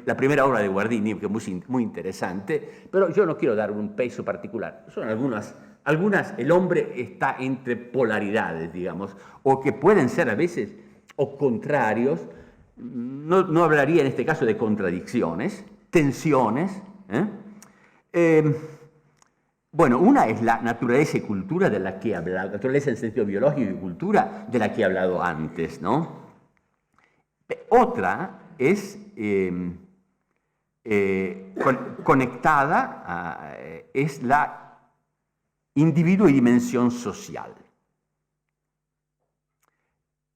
B: la primera obra de Guardini, que es muy interesante, pero yo no quiero dar un peso particular. Son algunas, el hombre está entre polaridades, digamos, o que pueden ser a veces o contrarios. No hablaría en este caso de contradicciones, tensiones. Bueno, una es la naturaleza y cultura de la que he hablado, naturaleza en sentido biológico y cultura de la que he hablado antes, ¿no? Otra es conectada, es la individuo y dimensión social.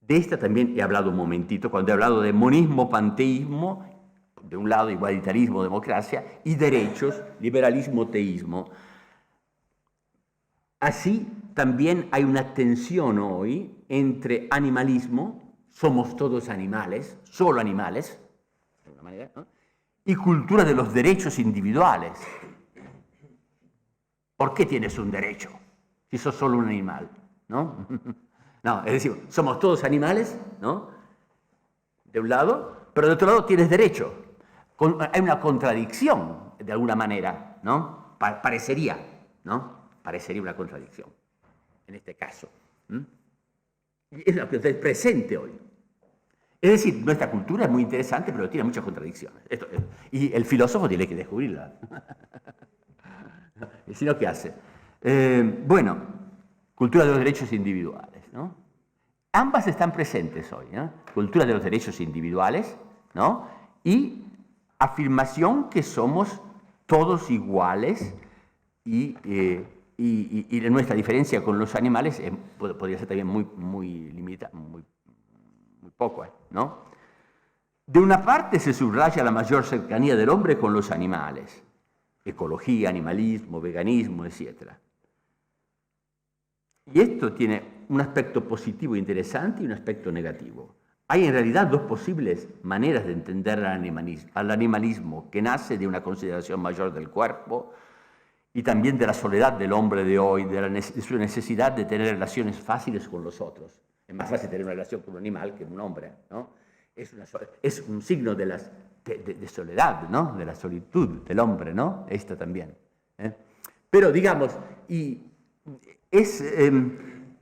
B: De esta también he hablado un momentito, cuando he hablado de monismo, panteísmo, de un lado igualitarismo, democracia, y derechos, liberalismo, teísmo. Así también hay una tensión hoy entre animalismo, somos todos animales, solo animales, de alguna manera, ¿no? Y cultura de los derechos individuales. ¿Por qué tienes un derecho si sos solo un animal? ¿No? No, es decir, somos todos animales, ¿no? De un lado, pero de otro lado tienes derecho. Hay una contradicción, de alguna manera, ¿no? Parecería, ¿no? Parecería una contradicción, en este caso. Es lo que es presente hoy. Es decir, nuestra cultura es muy interesante, pero tiene muchas contradicciones. Y el filósofo tiene que descubrirla. ¿Y si no, qué hace? Bueno, cultura de los derechos individuales, ¿no? Ambas están presentes hoy, ¿no? Cultura de los derechos individuales, ¿no? Y afirmación que somos todos iguales y nuestra diferencia con los animales podría ser también muy limitada, muy poco, ¿no? De una parte se subraya la mayor cercanía del hombre con los animales, ecología, animalismo, veganismo, etc. Y esto tiene un aspecto positivo e interesante y un aspecto negativo. Hay en realidad dos posibles maneras de entender al animalismo, que nace de una consideración mayor del cuerpo y también de la soledad del hombre de hoy, de su necesidad de tener relaciones fáciles con los otros. Es más fácil tener una relación con un animal que con un hombre, ¿no? Es un signo de soledad, ¿no? De la solitud del hombre, ¿no? Esto también. Pero digamos,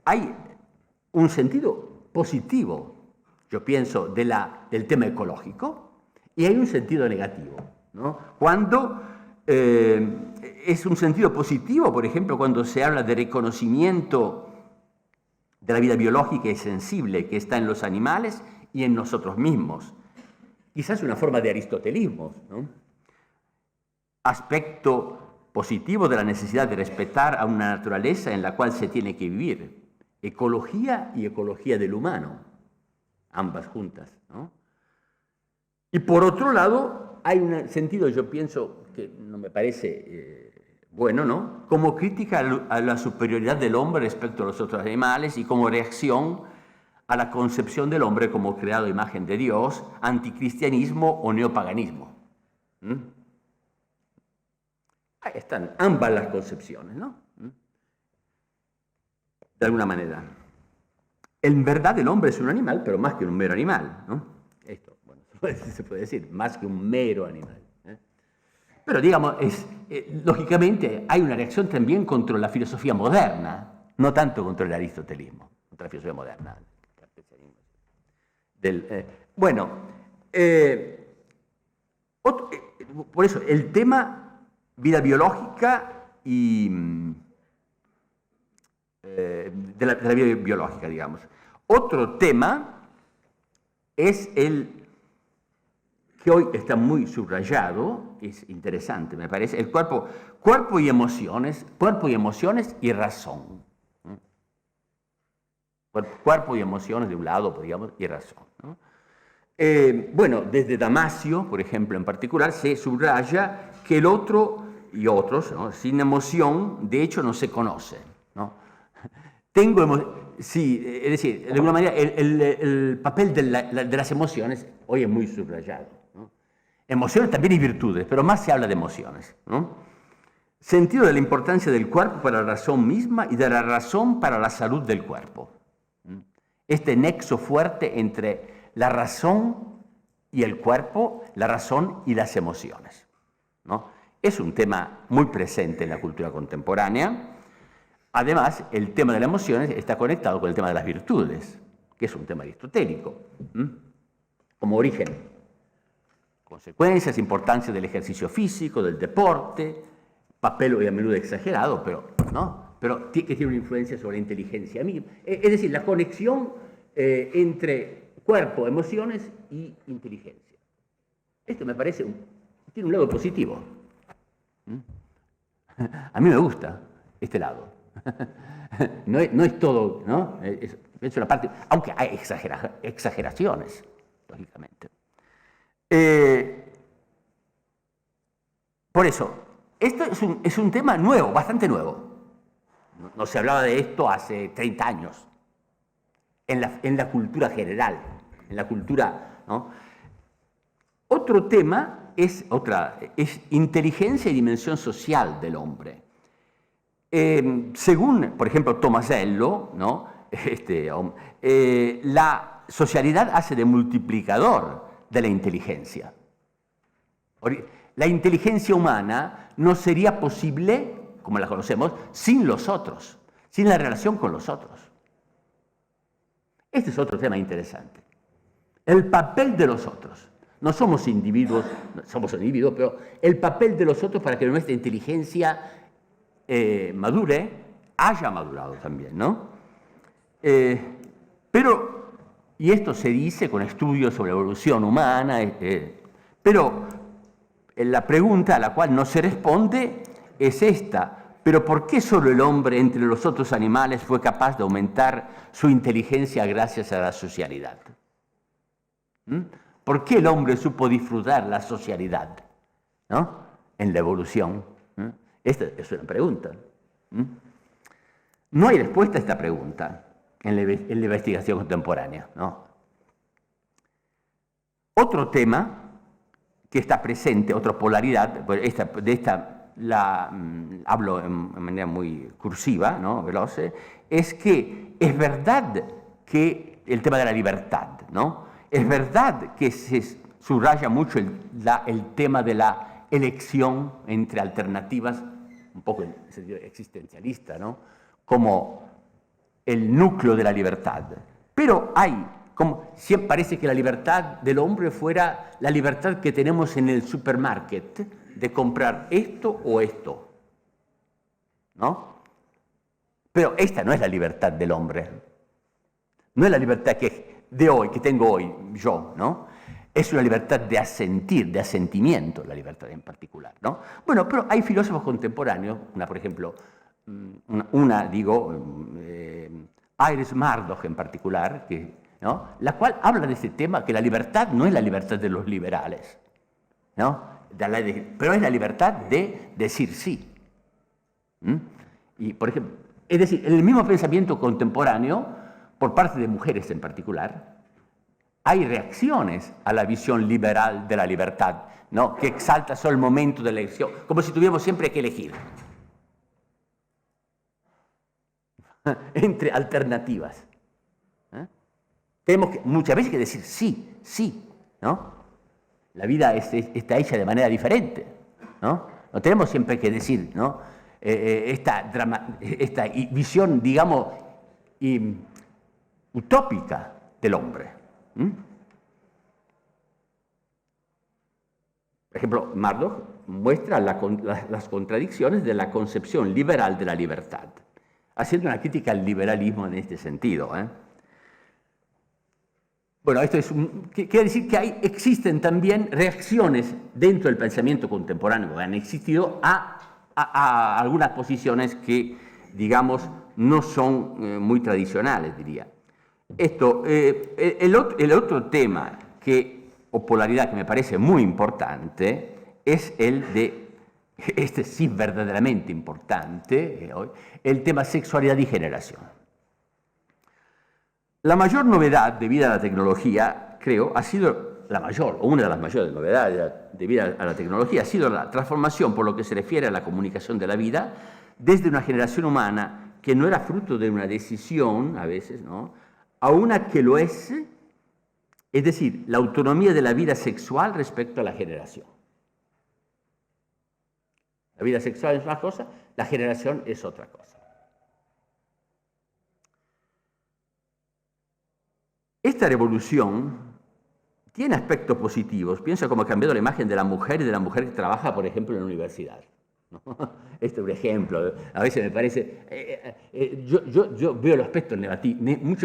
B: hay un sentido positivo, yo pienso, del tema ecológico, y hay un sentido negativo, ¿no? Cuando es un sentido positivo, por ejemplo, cuando se habla de reconocimiento de la vida biológica y sensible que está en los animales y en nosotros mismos. Quizás una forma de aristotelismo, ¿no? Aspecto positivo de la necesidad de respetar a una naturaleza en la cual se tiene que vivir. Ecología y ecología del humano, ambas juntas, ¿no? Y por otro lado, hay un sentido, yo pienso, que no me parece bueno, ¿no? Como crítica a la superioridad del hombre respecto a los otros animales y como reacción a la concepción del hombre como creado a imagen de Dios, anticristianismo o neopaganismo. Ahí están ambas las concepciones, ¿no? De alguna manera. En verdad el hombre es un animal, pero más que un mero animal, ¿no? Esto, bueno, se puede decir, más que un mero animal. Pero digamos, lógicamente hay una reacción también contra la filosofía moderna, no tanto contra el aristotelismo, contra la filosofía moderna. Por eso, el tema vida biológica y de la vida biológica, digamos. Otro tema es el que hoy está muy subrayado, es interesante, me parece, el cuerpo y emociones y razón. Cuerpo y emociones de un lado, digamos, y razón, ¿no? Bueno, desde Damasio, por ejemplo, en particular, se subraya que el otro y otros, ¿no? Sin emoción, de hecho, no se conocen, ¿no? Sí, es decir, de alguna manera, el papel de las emociones hoy es muy subrayado, ¿no? Emociones también y virtudes, pero más se habla de emociones, ¿no? Sentido de la importancia del cuerpo para la razón misma y de la razón para la salud del cuerpo. Este nexo fuerte entre la razón y el cuerpo, la razón y las emociones, ¿no? Es un tema muy presente en la cultura contemporánea. Además, el tema de las emociones está conectado con el tema de las virtudes, que es un tema aristotélico, como origen, consecuencias, importancia del ejercicio físico, del deporte, papel hoy a menudo exagerado, pero que tiene una influencia sobre la inteligencia misma. Es decir, la conexión entre cuerpo, emociones y inteligencia. Esto me parece, tiene un lado positivo. A mí me gusta este lado. No es todo, ¿no? Es una parte, aunque hay exageraciones, lógicamente. Por eso, esto es un tema nuevo, bastante nuevo. No se hablaba de esto hace 30 años, en la cultura general, en la cultura, ¿no? Otro tema es inteligencia y dimensión social del hombre. Según, por ejemplo, Tomasello, ¿no? La socialidad hace de multiplicador de la inteligencia. La inteligencia humana no sería posible, como la conocemos, sin los otros, sin la relación con los otros. Este es otro tema interesante. El papel de los otros. No somos individuos, somos individuos, pero el papel de los otros para que nuestra inteligencia madure, haya madurado también, ¿no? Pero, y esto se dice con estudios sobre la evolución humana, pero la pregunta a la cual no se responde es esta: ¿pero por qué solo el hombre entre los otros animales fue capaz de aumentar su inteligencia gracias a la socialidad? ¿Por qué el hombre supo disfrutar la socialidad, ¿no? En la evolución? Esta es una pregunta. No hay respuesta a esta pregunta en la investigación contemporánea, ¿no? Otro tema que está presente, otra polaridad de hablo en manera muy cursiva, ¿no? Veloce, es que es verdad que el tema de la libertad, ¿no? Es verdad que se subraya mucho el tema de la elección entre alternativas, un poco en sentido existencialista, ¿no? Como el núcleo de la libertad. Pero hay, como siempre parece que la libertad del hombre fuera la libertad que tenemos en el supermarket de comprar esto o esto, ¿no? Pero esta no es la libertad del hombre. No es la libertad de hoy, que tengo hoy yo, ¿no? Es una libertad de asentir, de asentimiento, la libertad en particular, ¿no? Bueno, pero hay filósofos contemporáneos, por ejemplo, Iris Murdoch en particular, ¿no? La cual habla de este tema, que la libertad no es la libertad de los liberales, ¿no? Pero es la libertad de decir sí. Y, por ejemplo, es decir, en el mismo pensamiento contemporáneo, por parte de mujeres en particular, hay reacciones a la visión liberal de la libertad, ¿no? Que exalta solo el momento de la elección, como si tuviéramos siempre que elegir entre alternativas. Tenemos muchas veces que decir sí, sí, ¿no? La vida está hecha de manera diferente, ¿no? No tenemos siempre que decir, ¿no? Esta visión, digamos, utópica del hombre. Por ejemplo, Murdoch muestra las contradicciones de la concepción liberal de la libertad, haciendo una crítica al liberalismo en este sentido. Bueno, esto quiere decir que existen también reacciones dentro del pensamiento contemporáneo que han existido a algunas posiciones que, digamos, no son muy tradicionales, diría. El otro tema o polaridad que me parece muy importante es el de, este sí verdaderamente importante, el tema sexualidad y generación. La mayor novedad debida a la tecnología, creo, ha sido una de las mayores novedades debidas a la tecnología, ha sido la transformación por lo que se refiere a la comunicación de la vida desde una generación humana que no era fruto de una decisión, a veces, ¿no?, a una que lo es decir, la autonomía de la vida sexual respecto a la generación. La vida sexual es una cosa, la generación es otra cosa. Esta revolución tiene aspectos positivos. Pienso cómo ha cambiado la imagen de la mujer y de la mujer que trabaja, por ejemplo, en la universidad, ¿no? Este es un ejemplo. A veces me parece... yo veo los aspectos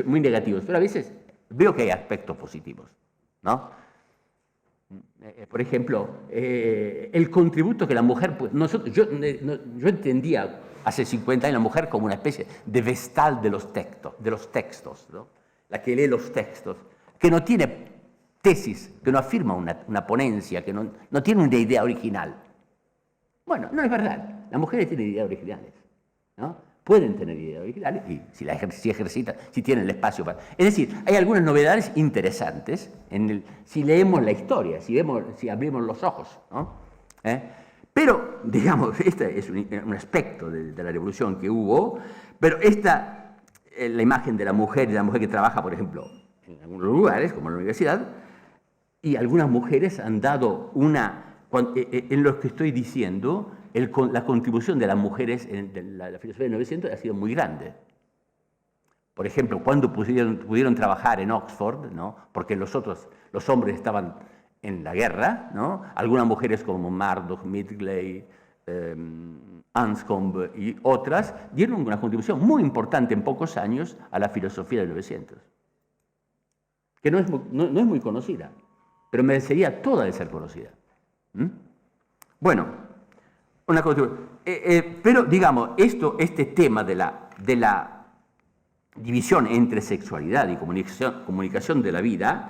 B: muy negativos, pero a veces veo que hay aspectos positivos, ¿no? Por ejemplo, el contributo que la mujer... yo entendía hace 50 años la mujer como una especie de vestal de los textos, ¿no? La que lee los textos, que no tiene tesis, que no afirma una ponencia, que no tiene una idea original. Bueno, no es verdad. Las mujeres tienen ideas originales, ¿no? Pueden tener ideas originales y si ejercitan, si tienen el espacio para... Es decir, hay algunas novedades interesantes si leemos la historia, si abrimos los ojos, ¿no? Pero, digamos, este es un aspecto de la revolución que hubo, pero la imagen de la mujer y de la mujer que trabaja, por ejemplo, en algunos lugares, como en la universidad, y algunas mujeres han dado en lo que estoy diciendo, la contribución de las mujeres en la filosofía del 900 ha sido muy grande. Por ejemplo, cuando pudieron trabajar en Oxford, ¿no?, porque los hombres estaban en la guerra, ¿no?, algunas mujeres como Murdoch, Midgley, Anscombe y otras dieron una contribución muy importante en pocos años a la filosofía del 900, que no es muy conocida, pero merecería toda de ser conocida. Bueno, una contribución. Pero, digamos, este tema de la división entre sexualidad y comunicación de la vida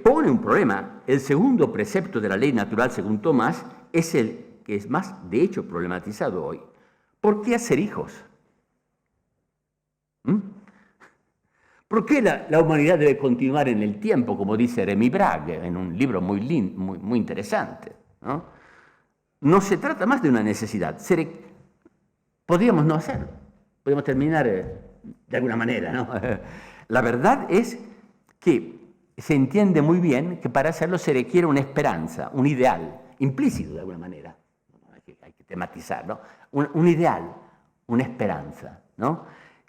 B: pone un problema. El segundo precepto de la ley natural, según Tomás, es el que es más, de hecho, problematizado hoy. ¿Por qué hacer hijos? ¿Por qué la humanidad debe continuar en el tiempo, como dice Remy Brague en un libro muy interesante, ¿no? no se trata más de una necesidad. Podríamos no hacerlo, podríamos terminar de alguna manera, ¿no? La verdad es que se entiende muy bien que para hacerlo se requiere una esperanza, un ideal, implícito de alguna manera. Hay que tematizar, ¿no? Un ideal, una esperanza, ¿no?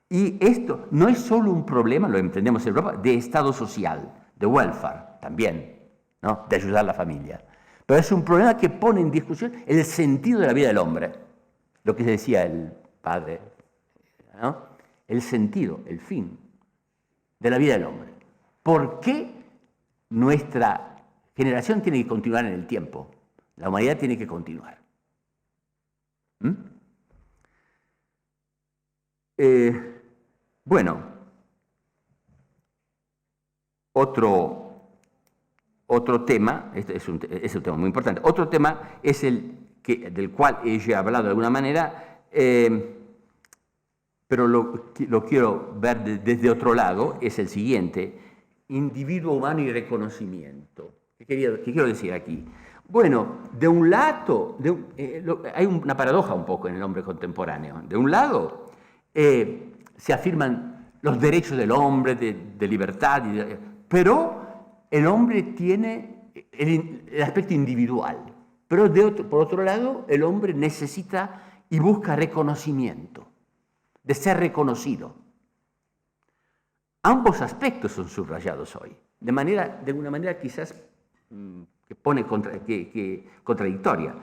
B: Y esto no es solo un problema, lo entendemos en Europa, de estado social, de welfare también, ¿no? De ayudar a la familia. Pero es un problema que pone en discusión el sentido de la vida del hombre. Lo que decía el padre, ¿no? El sentido, el fin de la vida del hombre. ¿Por qué nuestra generación tiene que continuar en el tiempo? La humanidad tiene que continuar. Bueno, otro tema, este es un tema muy importante, otro tema es del cual ella ha hablado de alguna manera, pero lo quiero ver desde otro lado, es el siguiente: individuo humano y reconocimiento. ¿Qué quiero decir aquí? Bueno, de un lado, hay una paradoja un poco en el hombre contemporáneo. De un lado, se afirman los derechos del hombre, de libertad, pero el hombre tiene el aspecto individual. Pero por otro lado, el hombre necesita y busca reconocimiento, de ser reconocido. Ambos aspectos son subrayados hoy, de una manera quizás que pone contradictoria.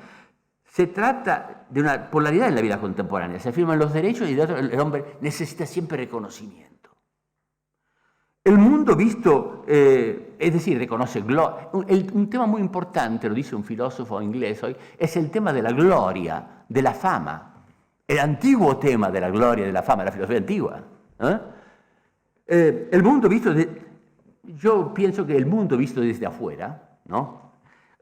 B: Se trata de una polaridad en la vida contemporánea. Se afirman los derechos y de otro, el hombre necesita siempre reconocimiento. El mundo visto, es decir, reconoce gloria. Un tema muy importante, lo dice un filósofo inglés hoy, es el tema de la gloria, de la fama. El antiguo tema de la gloria, de la fama, de la filosofía antigua. El mundo visto, yo pienso que el mundo visto desde afuera, ¿no?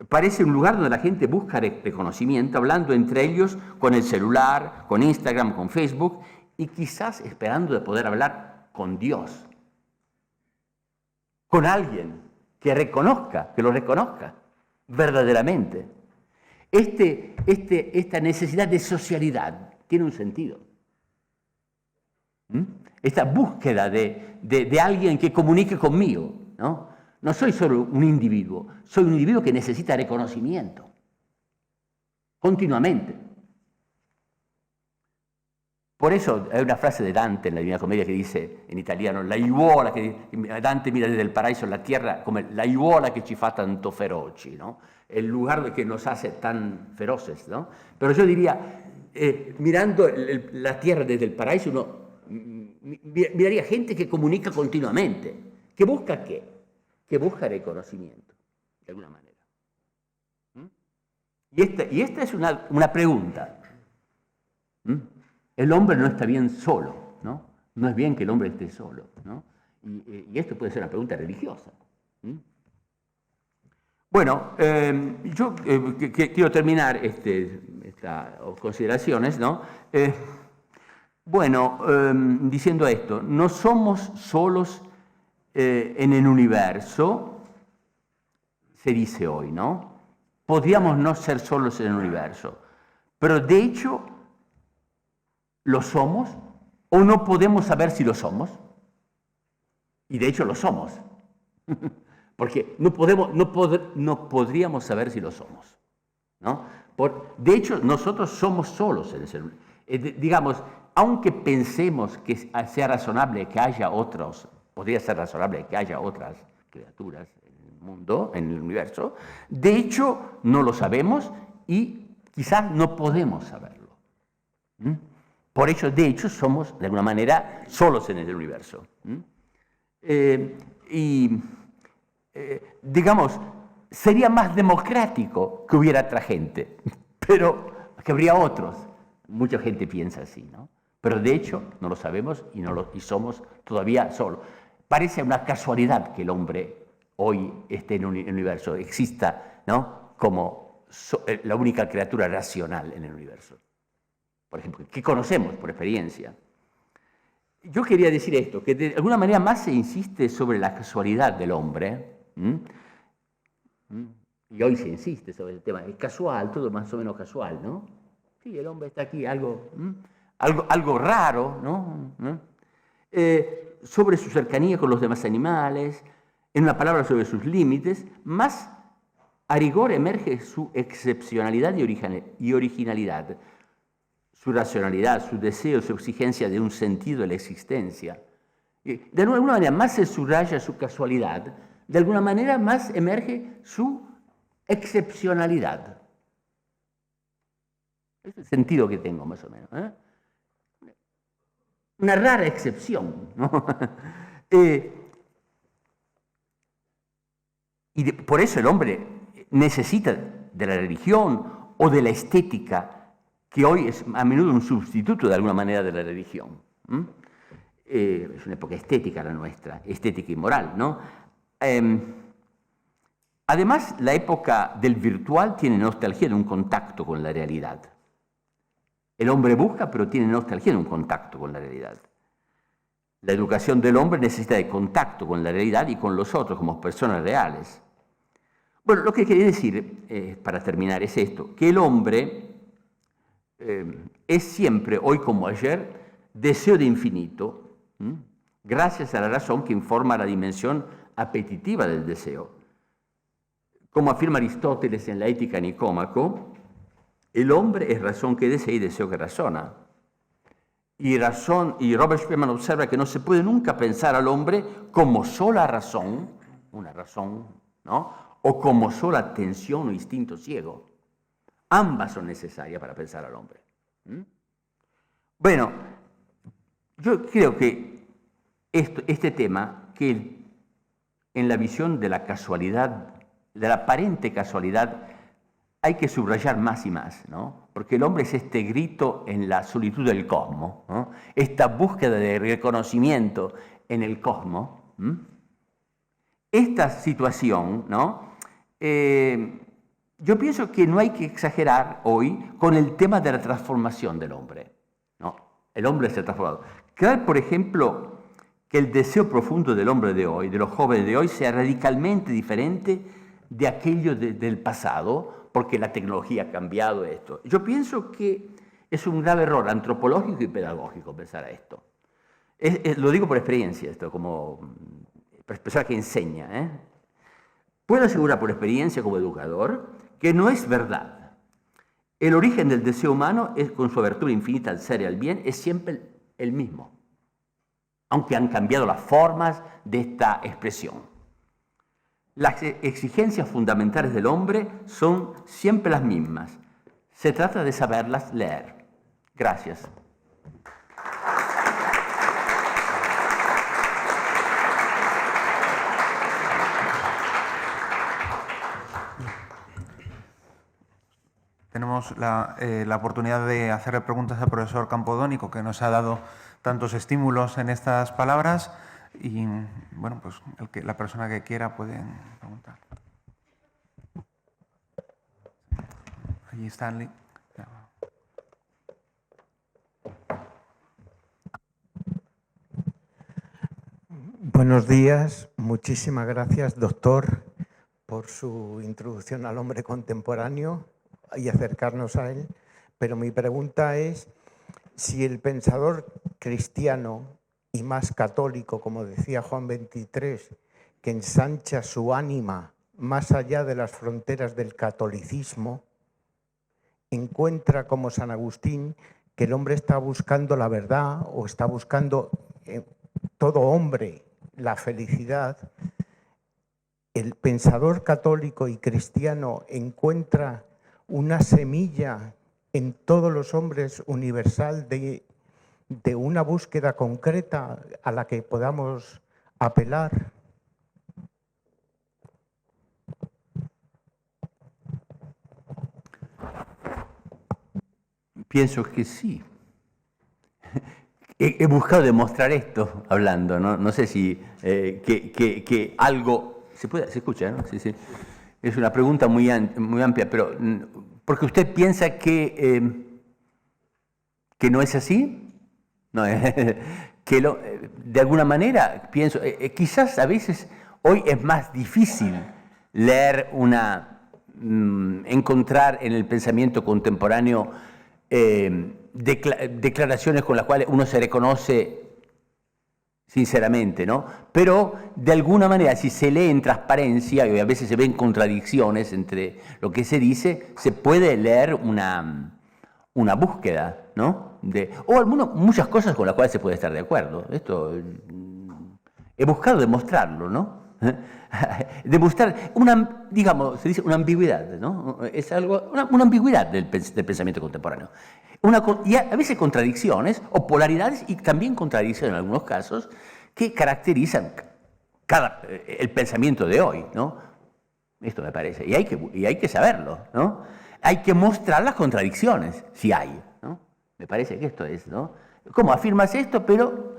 B: Parece un lugar donde la gente busca reconocimiento, hablando entre ellos con el celular, con Instagram, con Facebook, y quizás esperando de poder hablar con Dios, con alguien que lo reconozca verdaderamente. Esta necesidad de socialidad tiene un sentido. Esta búsqueda de alguien que comunique conmigo, ¿no? No soy solo un individuo, soy un individuo que necesita reconocimiento continuamente. Por eso hay una frase de Dante en la Divina Commedia que dice en italiano: la aiuola, que Dante mira desde el paraíso en la tierra come la aiuola che ci fa tanto feroci, ¿no? El lugar que nos hace tan feroces, ¿no? Pero yo diría, mirando la tierra desde el paraíso, uno miraría gente que comunica continuamente. ¿Que busca qué? Que busca reconocimiento, de alguna manera. Y esta es una pregunta. El hombre no está bien solo, ¿no? No es bien que el hombre esté solo, ¿no? Y esto puede ser una pregunta religiosa. Bueno, yo quiero terminar estas consideraciones, ¿no? Diciendo esto: no somos solos en el universo, se dice hoy, ¿no? Podríamos no ser solos en el universo, pero de hecho lo somos, o no podemos saber si lo somos, y de hecho lo somos, porque no podríamos saber si lo somos, ¿no? De hecho, nosotros somos solos en ese universo. Digamos, aunque pensemos que sea razonable que haya otros, podría ser razonable que haya otras criaturas en el mundo, en el universo, de hecho no lo sabemos y quizás no podemos saberlo. Por eso, de hecho, somos de alguna manera solos en el universo. Digamos, sería más democrático que hubiera otra gente, pero que habría otros. Mucha gente piensa así, ¿no? Pero de hecho no lo sabemos y somos todavía solos. Parece una casualidad que el hombre hoy esté en el universo, exista, ¿no? Como la única criatura racional en el universo. Por ejemplo, que conocemos por experiencia. Yo quería decir esto, que de alguna manera más se insiste sobre la casualidad del hombre, y hoy se insiste sobre el tema, es casual, todo más o menos casual, ¿no? Sí, el hombre está aquí, algo raro, ¿no? Sobre su cercanía con los demás animales, en una palabra sobre sus límites, más a rigor emerge su excepcionalidad y originalidad, su racionalidad, su deseo, su exigencia de un sentido de la existencia. De alguna manera más se subraya su casualidad, de alguna manera más emerge su excepcionalidad. Es el sentido que tengo, más o menos. Una rara excepción, ¿no? Por eso el hombre necesita de la religión o de la estética, que hoy es a menudo un sustituto de alguna manera de la religión. Es una época estética la nuestra, estética y moral, ¿no? Además, la época del virtual tiene nostalgia de un contacto con la realidad. El hombre busca, pero tiene nostalgia de un contacto con la realidad. La educación del hombre necesita de contacto con la realidad y con los otros como personas reales. Bueno, lo que quería decir, para terminar, es esto, que el hombre es siempre, hoy como ayer, deseo de infinito, gracias a la razón que informa la dimensión apetitiva del deseo. Como afirma Aristóteles en la Ética Nicómaco, el hombre es razón que desea y deseo que razona. Y Robert Spearman observa que no se puede nunca pensar al hombre como sola razón, una razón, ¿no? O como sola tensión o instinto ciego. Ambas son necesarias para pensar al hombre. Bueno, yo creo que este tema, que en la visión de la casualidad, de la aparente casualidad, hay que subrayar más y más, ¿no? Porque el hombre es este grito en la solitud del cosmos, ¿no? Esta búsqueda de reconocimiento en el cosmos. Esta situación, ¿no? Yo pienso que no hay que exagerar hoy con el tema de la transformación del hombre, ¿no? El hombre se ha transformado. Creer, por ejemplo, que el deseo profundo del hombre de hoy, de los jóvenes de hoy, sea radicalmente diferente de aquello del pasado, porque la tecnología ha cambiado esto. Yo pienso que es un grave error antropológico y pedagógico pensar a esto. Lo digo por experiencia, esto como persona que enseña. Puedo asegurar por experiencia como educador que no es verdad. El origen del deseo humano, con su abertura infinita al ser y al bien, es siempre el mismo, aunque han cambiado las formas de esta expresión. Las exigencias fundamentales del hombre son siempre las mismas. Se trata de saberlas leer. Gracias.
A: Tenemos la oportunidad de hacerle preguntas al profesor Campodónico, que nos ha dado tantos estímulos en estas palabras. Y bueno, pues la persona que quiera puede preguntar. Allí Stanley.
C: Buenos días, muchísimas gracias, doctor, por su introducción al hombre contemporáneo y acercarnos a él. Pero mi pregunta es si el pensador cristiano y más católico, como decía Juan XXIII, que ensancha su ánima más allá de las fronteras del catolicismo, encuentra como San Agustín que el hombre está buscando la verdad o está buscando todo hombre la felicidad. El pensador católico y cristiano encuentra una semilla en todos los hombres universal de una búsqueda concreta a la que podamos apelar.
B: Pienso que sí. He buscado demostrar esto hablando, ¿no? No sé si que algo... ¿Se escucha, no? Sí, sí. Es una pregunta muy amplia, pero porque usted piensa que no es así. No, de alguna manera pienso, quizás a veces hoy es más difícil leer una encontrar en el pensamiento contemporáneo declaraciones con las cuales uno se reconoce sinceramente, ¿no? Pero de alguna manera, si se lee en transparencia, y a veces se ven contradicciones entre lo que se dice, se puede leer una búsqueda, ¿no? O muchas cosas con las cuales se puede estar de acuerdo. Esto he buscado demostrarlo, ¿no? Demostrar digamos, se dice una ambigüedad, ¿no? Es algo, una ambigüedad del pensamiento contemporáneo. Y a veces contradicciones o polaridades, y también contradicciones en algunos casos, que caracterizan el pensamiento de hoy, ¿no? Esto me parece, y hay que saberlo, ¿no? Hay que mostrar las contradicciones, si hay, ¿no? Me parece que esto es, ¿no? ¿Cómo afirmas esto, pero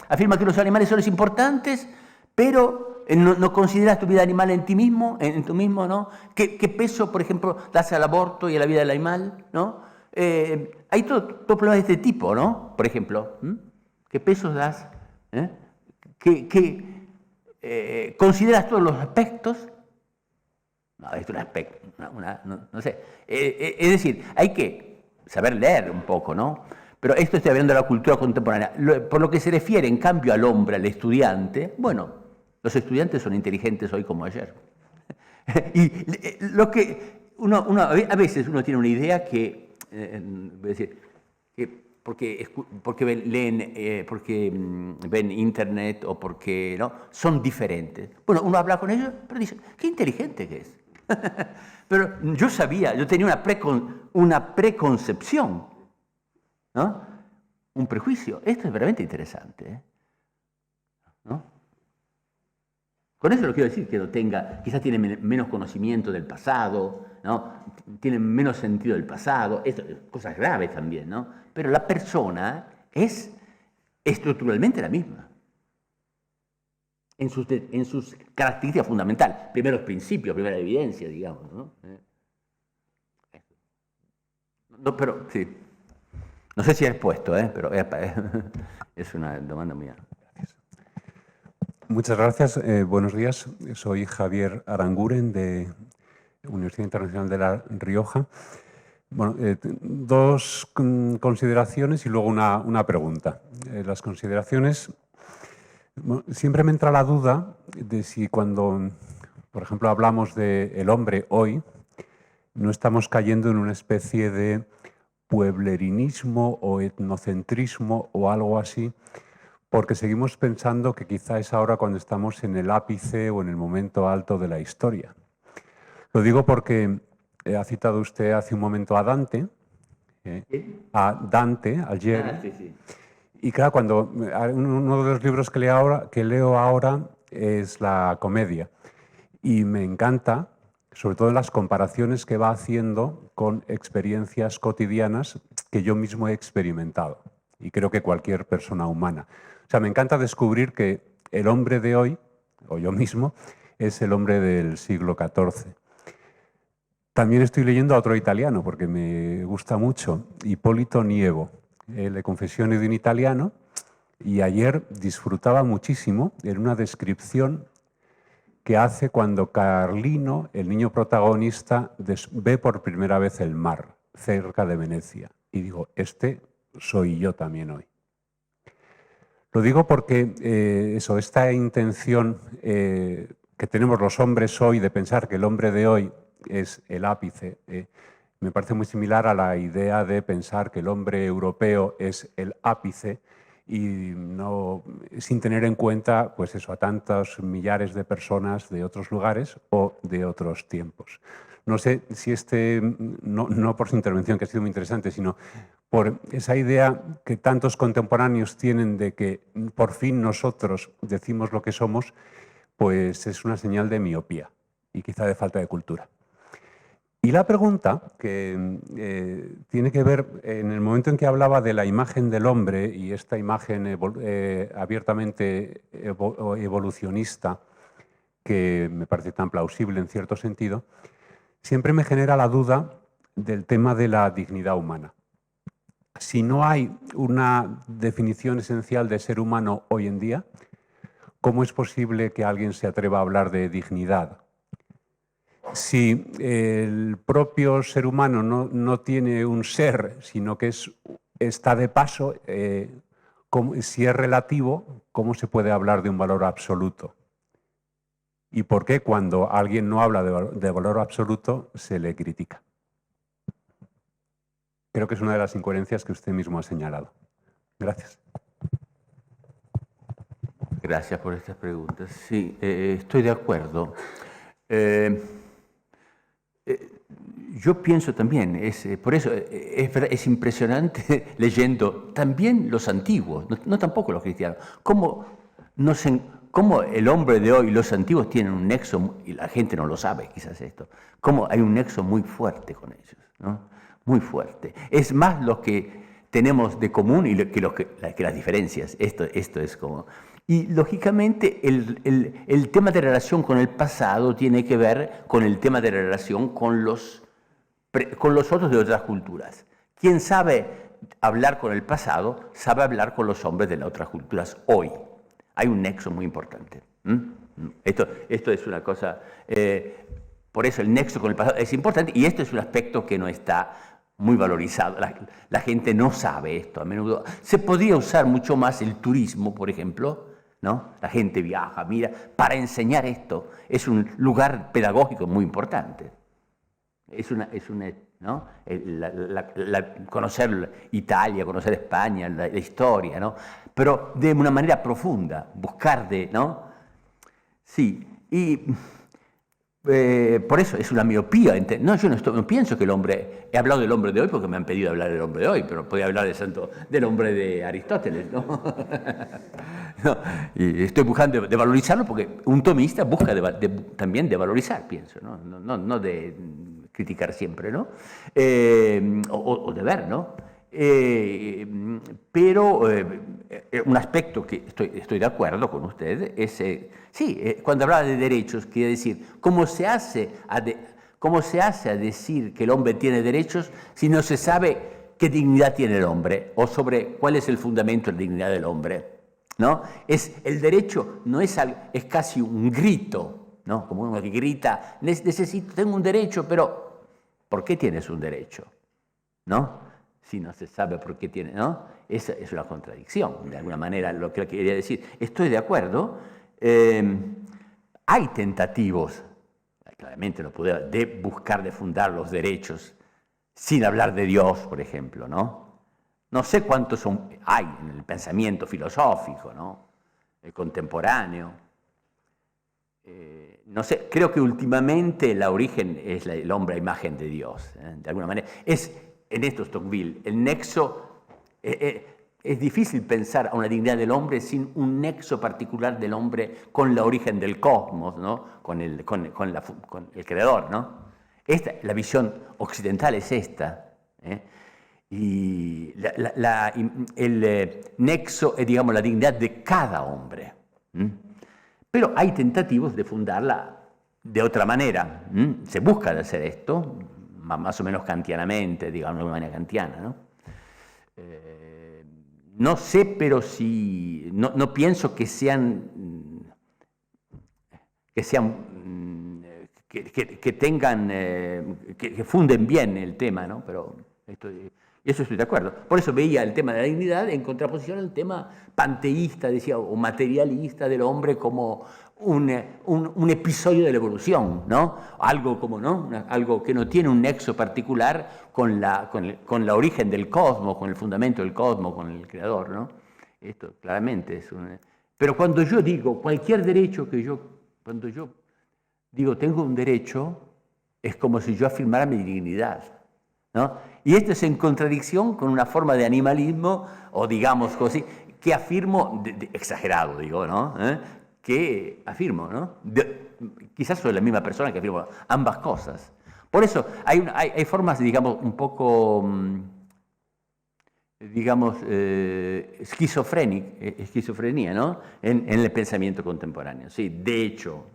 B: afirma que los animales son importantes, pero no consideras tu vida animal en ti mismo, en tú mismo, ¿no? ¿Qué peso, por ejemplo, das al aborto y a la vida del animal, ¿no? Hay todo problemas de este tipo, ¿no? Por ejemplo, ¿qué pesos das? ¿Consideras todos los aspectos? No, es un aspecto, no sé. Es decir, hay que saber leer un poco, ¿no? Pero esto estoy hablando de la cultura contemporánea. Por lo que se refiere, en cambio, al hombre, al estudiante, bueno, los estudiantes son inteligentes hoy como ayer. Y lo que a veces uno tiene una idea que, voy a decir, que porque ven internet o porque no son diferentes. Bueno, uno habla con ellos, pero dice, qué inteligente que es. Pero yo tenía una preconcepción, ¿no? Un prejuicio. Esto es verdaderamente interesante, ¿no? Con eso lo quiero decir, que quizás tiene menos conocimiento del pasado, ¿no? Tiene menos sentido del pasado, esto, cosas graves también, ¿no? Pero la persona es estructuralmente la misma. En sus características fundamentales, primeros principios, primera evidencia, digamos, ¿no? Pero sí. No sé si he expuesto, pero es una demanda mía.
D: Muchas gracias. Buenos días. Soy Javier Aranguren, de Universidad Internacional de La Rioja. Bueno, dos consideraciones y luego una pregunta. Las consideraciones, bueno, siempre me entra la duda de si cuando, por ejemplo, hablamos del hombre hoy, no estamos cayendo en una especie de pueblerinismo o etnocentrismo o algo así, porque seguimos pensando que quizá es ahora cuando estamos en el ápice o en el momento alto de la historia. Lo digo porque ha citado usted hace un momento a Dante, Alighieri.
B: Sí, sí.
D: Y claro, uno de los libros que leo ahora es La Comedia. Y me encanta, sobre todo en las comparaciones que va haciendo con experiencias cotidianas que yo mismo he experimentado. Y creo que cualquier persona humana. O sea, me encanta descubrir que el hombre de hoy, o yo mismo, es el hombre del siglo XIV. También estoy leyendo a otro italiano, porque me gusta mucho, Ippolito Nievo, Le Confessioni di un italiano, y ayer disfrutaba muchísimo en una descripción que hace cuando Carlino, el niño protagonista, ve por primera vez el mar cerca de Venecia. Y digo, este soy yo también hoy. Lo digo porque esta intención que tenemos los hombres hoy de pensar que el hombre de hoy es el ápice, me parece muy similar a la idea de pensar que el hombre europeo es el ápice y no, sin tener en cuenta pues eso, a tantos millares de personas de otros lugares o de otros tiempos. No sé si no por su intervención, que ha sido muy interesante, sino por esa idea que tantos contemporáneos tienen de que por fin nosotros decimos lo que somos, pues es una señal de miopía y quizá de falta de cultura. Y la pregunta, que tiene que ver en el momento en que hablaba de la imagen del hombre y esta imagen abiertamente evolucionista, que me parece tan plausible en cierto sentido, siempre me genera la duda del tema de la dignidad humana. Si no hay una definición esencial de ser humano hoy en día, ¿cómo es posible que alguien se atreva a hablar de dignidad? si el propio ser humano no tiene un ser, sino que está de paso, si es relativo, ¿cómo se puede hablar de un valor absoluto? ¿Y por qué cuando alguien no habla de valor absoluto se le critica? Creo que es una de las incoherencias que usted mismo ha señalado. Gracias.
B: Gracias por estas preguntas. Sí, estoy de acuerdo. Yo pienso también, por eso es impresionante leyendo también los antiguos, no tampoco los cristianos, cómo el hombre de hoy y los antiguos tienen un nexo, y la gente no lo sabe quizás esto, cómo hay un nexo muy fuerte con ellos, ¿no? Muy fuerte. Es más lo que tenemos de común que las diferencias. Esto es como... Y lógicamente el tema de relación con el pasado tiene que ver con el tema de relación con los otros de otras culturas. Quien sabe hablar con el pasado, sabe hablar con los hombres de las otras culturas hoy. Hay un nexo muy importante. Esto es una cosa... por eso el nexo con el pasado es importante y esto es un aspecto que no está muy valorizado. La gente no sabe esto a menudo. Se podría usar mucho más el turismo, por ejemplo, ¿no? La gente viaja, mira, para enseñar esto. Es un lugar pedagógico muy importante. ¿No? Conocer Italia, conocer España, la historia, ¿no? Pero de una manera profunda, buscar ¿no? Sí, y por eso es una miopía. No, yo no pienso que el hombre... He hablado del hombre de hoy porque me han pedido hablar del hombre de hoy, pero podía hablar del hombre de Aristóteles, ¿no? No, y estoy buscando de valorizarlo porque un tomista busca también de valorizar, pienso, no de criticar siempre, ¿no? O de ver, ¿no? Pero un aspecto que estoy de acuerdo con usted es, cuando hablaba de derechos, quiere decir, ¿cómo se hace a decir que el hombre tiene derechos si no se sabe qué dignidad tiene el hombre o sobre cuál es el fundamento de la dignidad del hombre? ¿No? El derecho no es casi un grito, ¿no? Como uno que grita, tengo un derecho, pero ¿por qué tienes un derecho? ¿No? Si no se sabe por qué tiene, ¿no? Esa es una contradicción, de alguna manera, lo que quería decir. Estoy de acuerdo. Hay tentativos, claramente no pude, de buscar de fundar los derechos sin hablar de Dios, por ejemplo, ¿no? No sé cuántos hay en el pensamiento filosófico, ¿no? El contemporáneo. No sé, creo que últimamente el origen es el hombre a imagen de Dios, de alguna manera. En esto Tocqueville, el nexo, es difícil pensar a una dignidad del hombre sin un nexo particular del hombre con la origen del cosmos, ¿no? Con el creador, ¿no? La visión occidental es esta, y el nexo es, digamos, la dignidad de cada hombre. Pero hay tentativas de fundarla de otra manera. Se busca de hacer esto, más o menos kantianamente, digamos, de una manera kantiana, ¿no? No sé, pero si... No pienso que tengan... que funden bien el tema, ¿no? Pero eso estoy de acuerdo. Por eso veía el tema de la dignidad en contraposición al tema panteísta, decía, o materialista del hombre como un episodio de la evolución, ¿no? Algo como, ¿no? Algo que no tiene un nexo particular con la origen del cosmos, con el fundamento del cosmos, con el creador, ¿no? Esto claramente es un... Pero cuando yo digo cualquier derecho cuando yo digo tengo un derecho, es como si yo afirmara mi dignidad, ¿no? Y esto es en contradicción con una forma de animalismo, o digamos así, que afirmo, exagerado digo, ¿no? Que afirmo, ¿no? Quizás soy la misma persona que afirmo ambas cosas. Por eso hay formas, digamos, un poco, digamos, esquizofrenia, ¿no? En el pensamiento contemporáneo, sí, de hecho.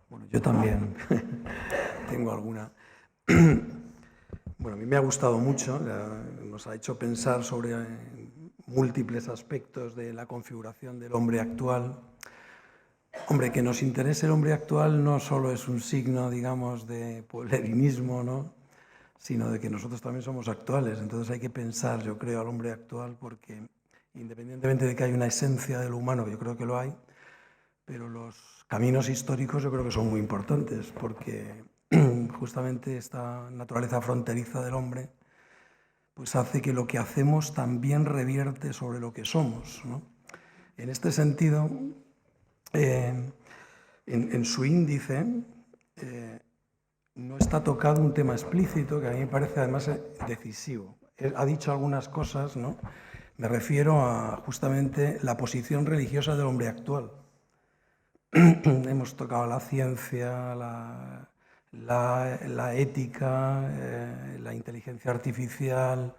E: Bueno, yo también tengo alguna. Bueno, a mí me ha gustado mucho, nos ha hecho pensar sobre múltiples aspectos de la configuración del hombre actual. Hombre, que nos interese el hombre actual no solo es un signo, digamos, de pueblerinismo, ¿no?, sino de que nosotros también somos actuales. Entonces hay que pensar, yo creo, al hombre actual, porque independientemente de que hay una esencia de lo humano, que yo creo que lo hay, pero los caminos históricos yo creo que son muy importantes, porque justamente esta naturaleza fronteriza del hombre pues hace que lo que hacemos también revierte sobre lo que somos, ¿no? En este sentido, en su índice no está tocado un tema explícito que a mí me parece además decisivo. Ha dicho algunas cosas, ¿no? Me refiero a justamente la posición religiosa del hombre actual. Hemos tocado la ciencia, la ética, la inteligencia artificial,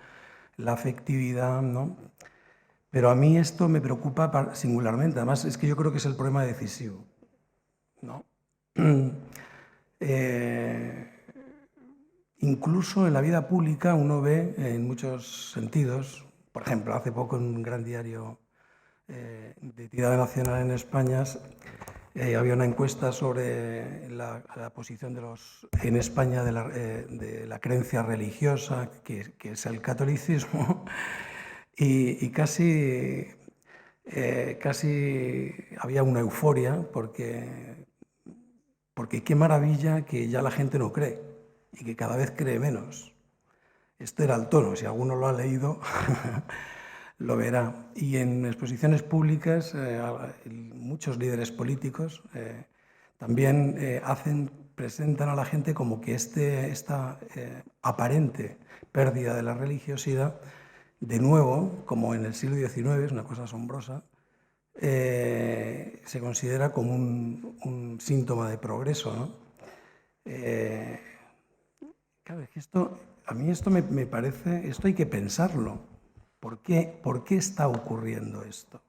E: la afectividad, ¿no? Pero a mí esto me preocupa singularmente. Además, es que yo creo que es el problema decisivo, ¿no? Incluso en la vida pública uno ve en muchos sentidos, por ejemplo, hace poco en un gran diario de tirada nacional en España, había una encuesta sobre la posición en España de la creencia religiosa, que es el catolicismo, y casi había una euforia porque qué maravilla que ya la gente no cree y que cada vez cree menos. Este era el tono, si alguno lo ha leído lo verá. Y en exposiciones públicas, muchos líderes políticos también presentan a la gente como que esta aparente pérdida de la religiosidad, de nuevo, como en el siglo XIX, es una cosa asombrosa, se considera como un síntoma de progreso, ¿no? Claro, es que a mí esto me parece, esto hay que pensarlo. ¿Por qué está ocurriendo esto?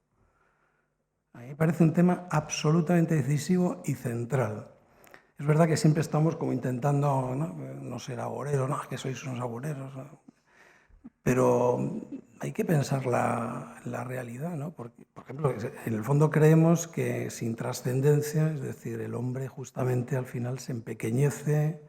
E: A mí me parece un tema absolutamente decisivo y central. Es verdad que siempre estamos como intentando no ser agoreros, no, que sois unos agoreros, ¿no? Pero hay que pensar la realidad, ¿no? Porque, por ejemplo, en el fondo creemos que sin trascendencia, es decir, el hombre justamente al final se empequeñece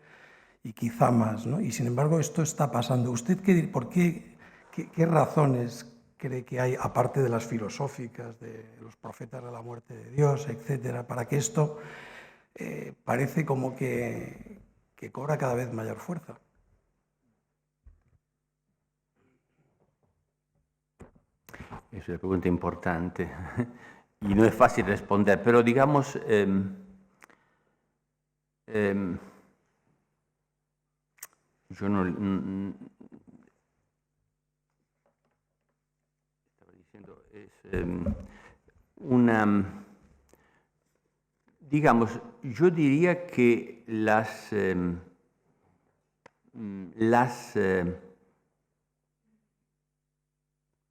E: y quizá más, ¿no? Y sin embargo esto está pasando. ¿Usted qué razones cree que hay, aparte de las filosóficas, de los profetas de la muerte de Dios, etcétera, para que esto parece como que cobra cada vez mayor fuerza?
B: Es una pregunta importante y no es fácil responder, pero digamos, yo no estaba diciendo, es digamos, yo diría que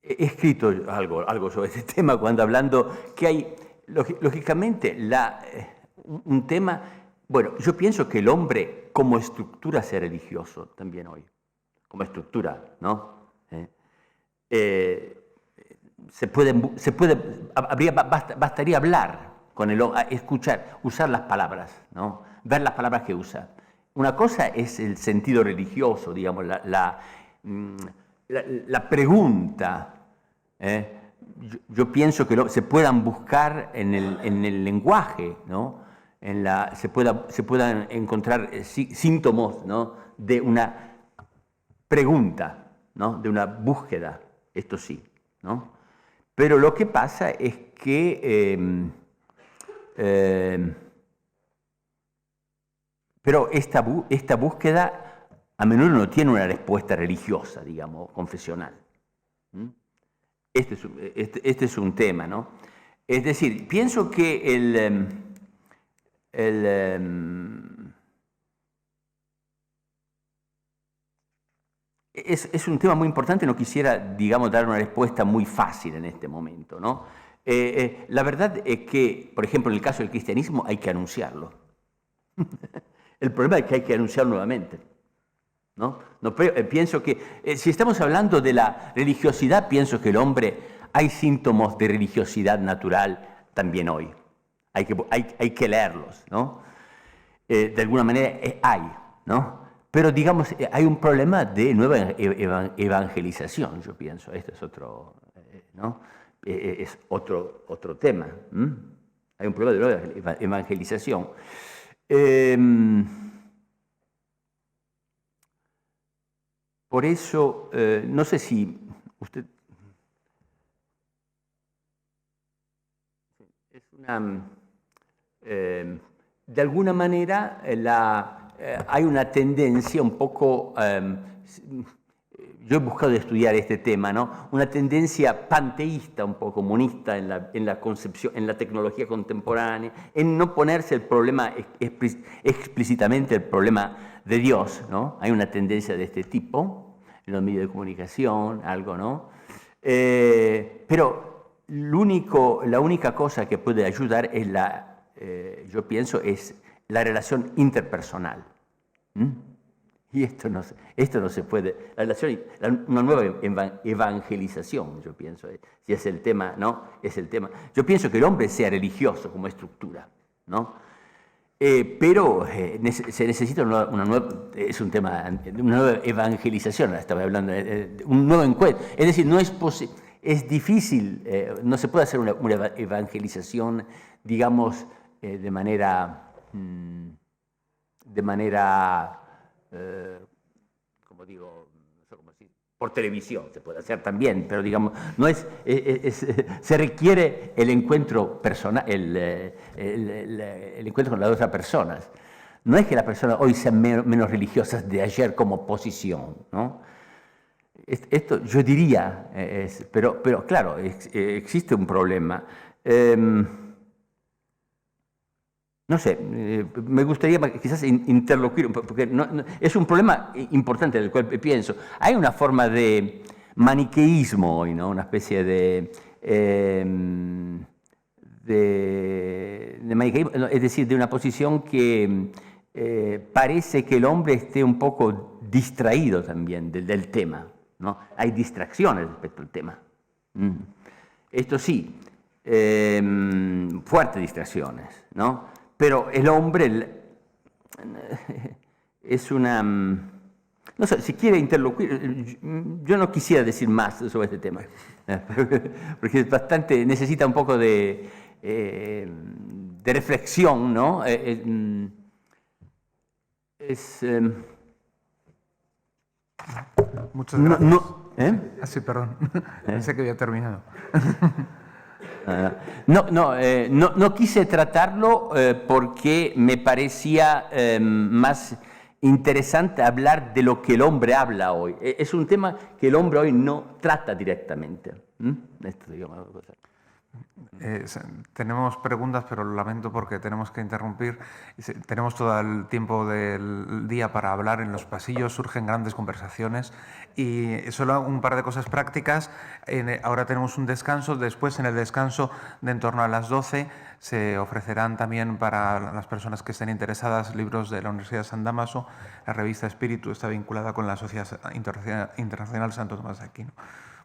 B: he escrito algo sobre este tema cuando hablando que hay, lógicamente, un tema, bueno, yo pienso que el hombre como estructura es religioso también hoy, como estructura, ¿no? Bastaría hablar con escuchar, usar las palabras, ¿no? Ver las palabras que usa. Una cosa es el sentido religioso, digamos, la pregunta. Yo pienso que se puedan buscar en el lenguaje, ¿no? Se puedan encontrar síntomas, ¿no?, de una pregunta, ¿no?, de una búsqueda, esto sí, ¿no? Pero lo que pasa es que pero esta búsqueda a menudo no tiene una respuesta religiosa, digamos, confesional. Este es un tema, ¿no? Es decir, pienso que es un tema muy importante, no quisiera, digamos, dar una respuesta muy fácil en este momento, ¿no? La verdad es que, por ejemplo, en el caso del cristianismo hay que anunciarlo. El problema es que hay que anunciarlo nuevamente, ¿no? Pienso que, si estamos hablando de la religiosidad, pienso que el hombre hay síntomas de religiosidad natural también hoy. Hay que leerlos, ¿no? De alguna manera hay, ¿no? Pero digamos, hay un problema de nueva evangelización, yo pienso. Este es otro, ¿no? Es otro tema. Hay un problema de nueva evangelización. Por eso, no sé si usted... Es una... de alguna manera, hay una tendencia un poco... yo he buscado estudiar este tema, ¿no? Una tendencia panteísta, un poco comunista en la concepción, en la tecnología contemporánea, en no ponerse el problema explícitamente, el problema de Dios, ¿no? Hay una tendencia de este tipo en los medios de comunicación, algo, ¿no? Pero la única cosa que puede ayudar es yo pienso, es la relación interpersonal. Y esto no se puede. Una nueva evangelización, yo pienso, si es el tema, ¿no? Es el tema. Yo pienso que el hombre sea religioso como estructura, ¿no? Pero se necesita una nueva, es un tema, una nueva evangelización, estaba hablando de un nuevo encuentro. Es decir, no es posible, es difícil, no se puede hacer una evangelización, digamos, de manera, como digo, por televisión se puede hacer también, pero digamos, no se requiere el encuentro personal, el encuentro con las otras personas. No es que las personas hoy sean menos religiosas de ayer como posición, ¿no? Esto yo diría, pero claro, existe un problema. No sé, me gustaría quizás interloquir, porque es un problema importante del cual pienso. Hay una forma de maniqueísmo hoy, ¿no? Una especie de maniqueísmo, es decir, de una posición que parece que el hombre esté un poco distraído también del tema, ¿no? Hay distracciones respecto al tema. Esto sí, fuertes distracciones, ¿no? Pero el hombre es una... No sé, si quiere interloquir, yo no quisiera decir más sobre este tema, porque es bastante, necesita un poco de reflexión, ¿no?
A: Muchas gracias.
B: Sí,
A: perdón. Pensé que había terminado.
B: No quise tratarlo porque me parecía más interesante hablar de lo que el hombre habla hoy. Es un tema que el hombre hoy no trata directamente. Esto, digamos,
A: tenemos preguntas, pero lo lamento porque tenemos que interrumpir. Tenemos todo el tiempo del día para hablar en los pasillos, surgen grandes conversaciones y solo un par de cosas prácticas. Ahora tenemos un descanso, después en el descanso de en torno a las 12 se ofrecerán también para las personas que estén interesadas libros de la Universidad de San Dámaso. La revista Espíritu está vinculada con la Sociedad Internacional Santo Tomás de Aquino.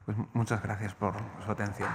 A: Pues muchas gracias por su atención.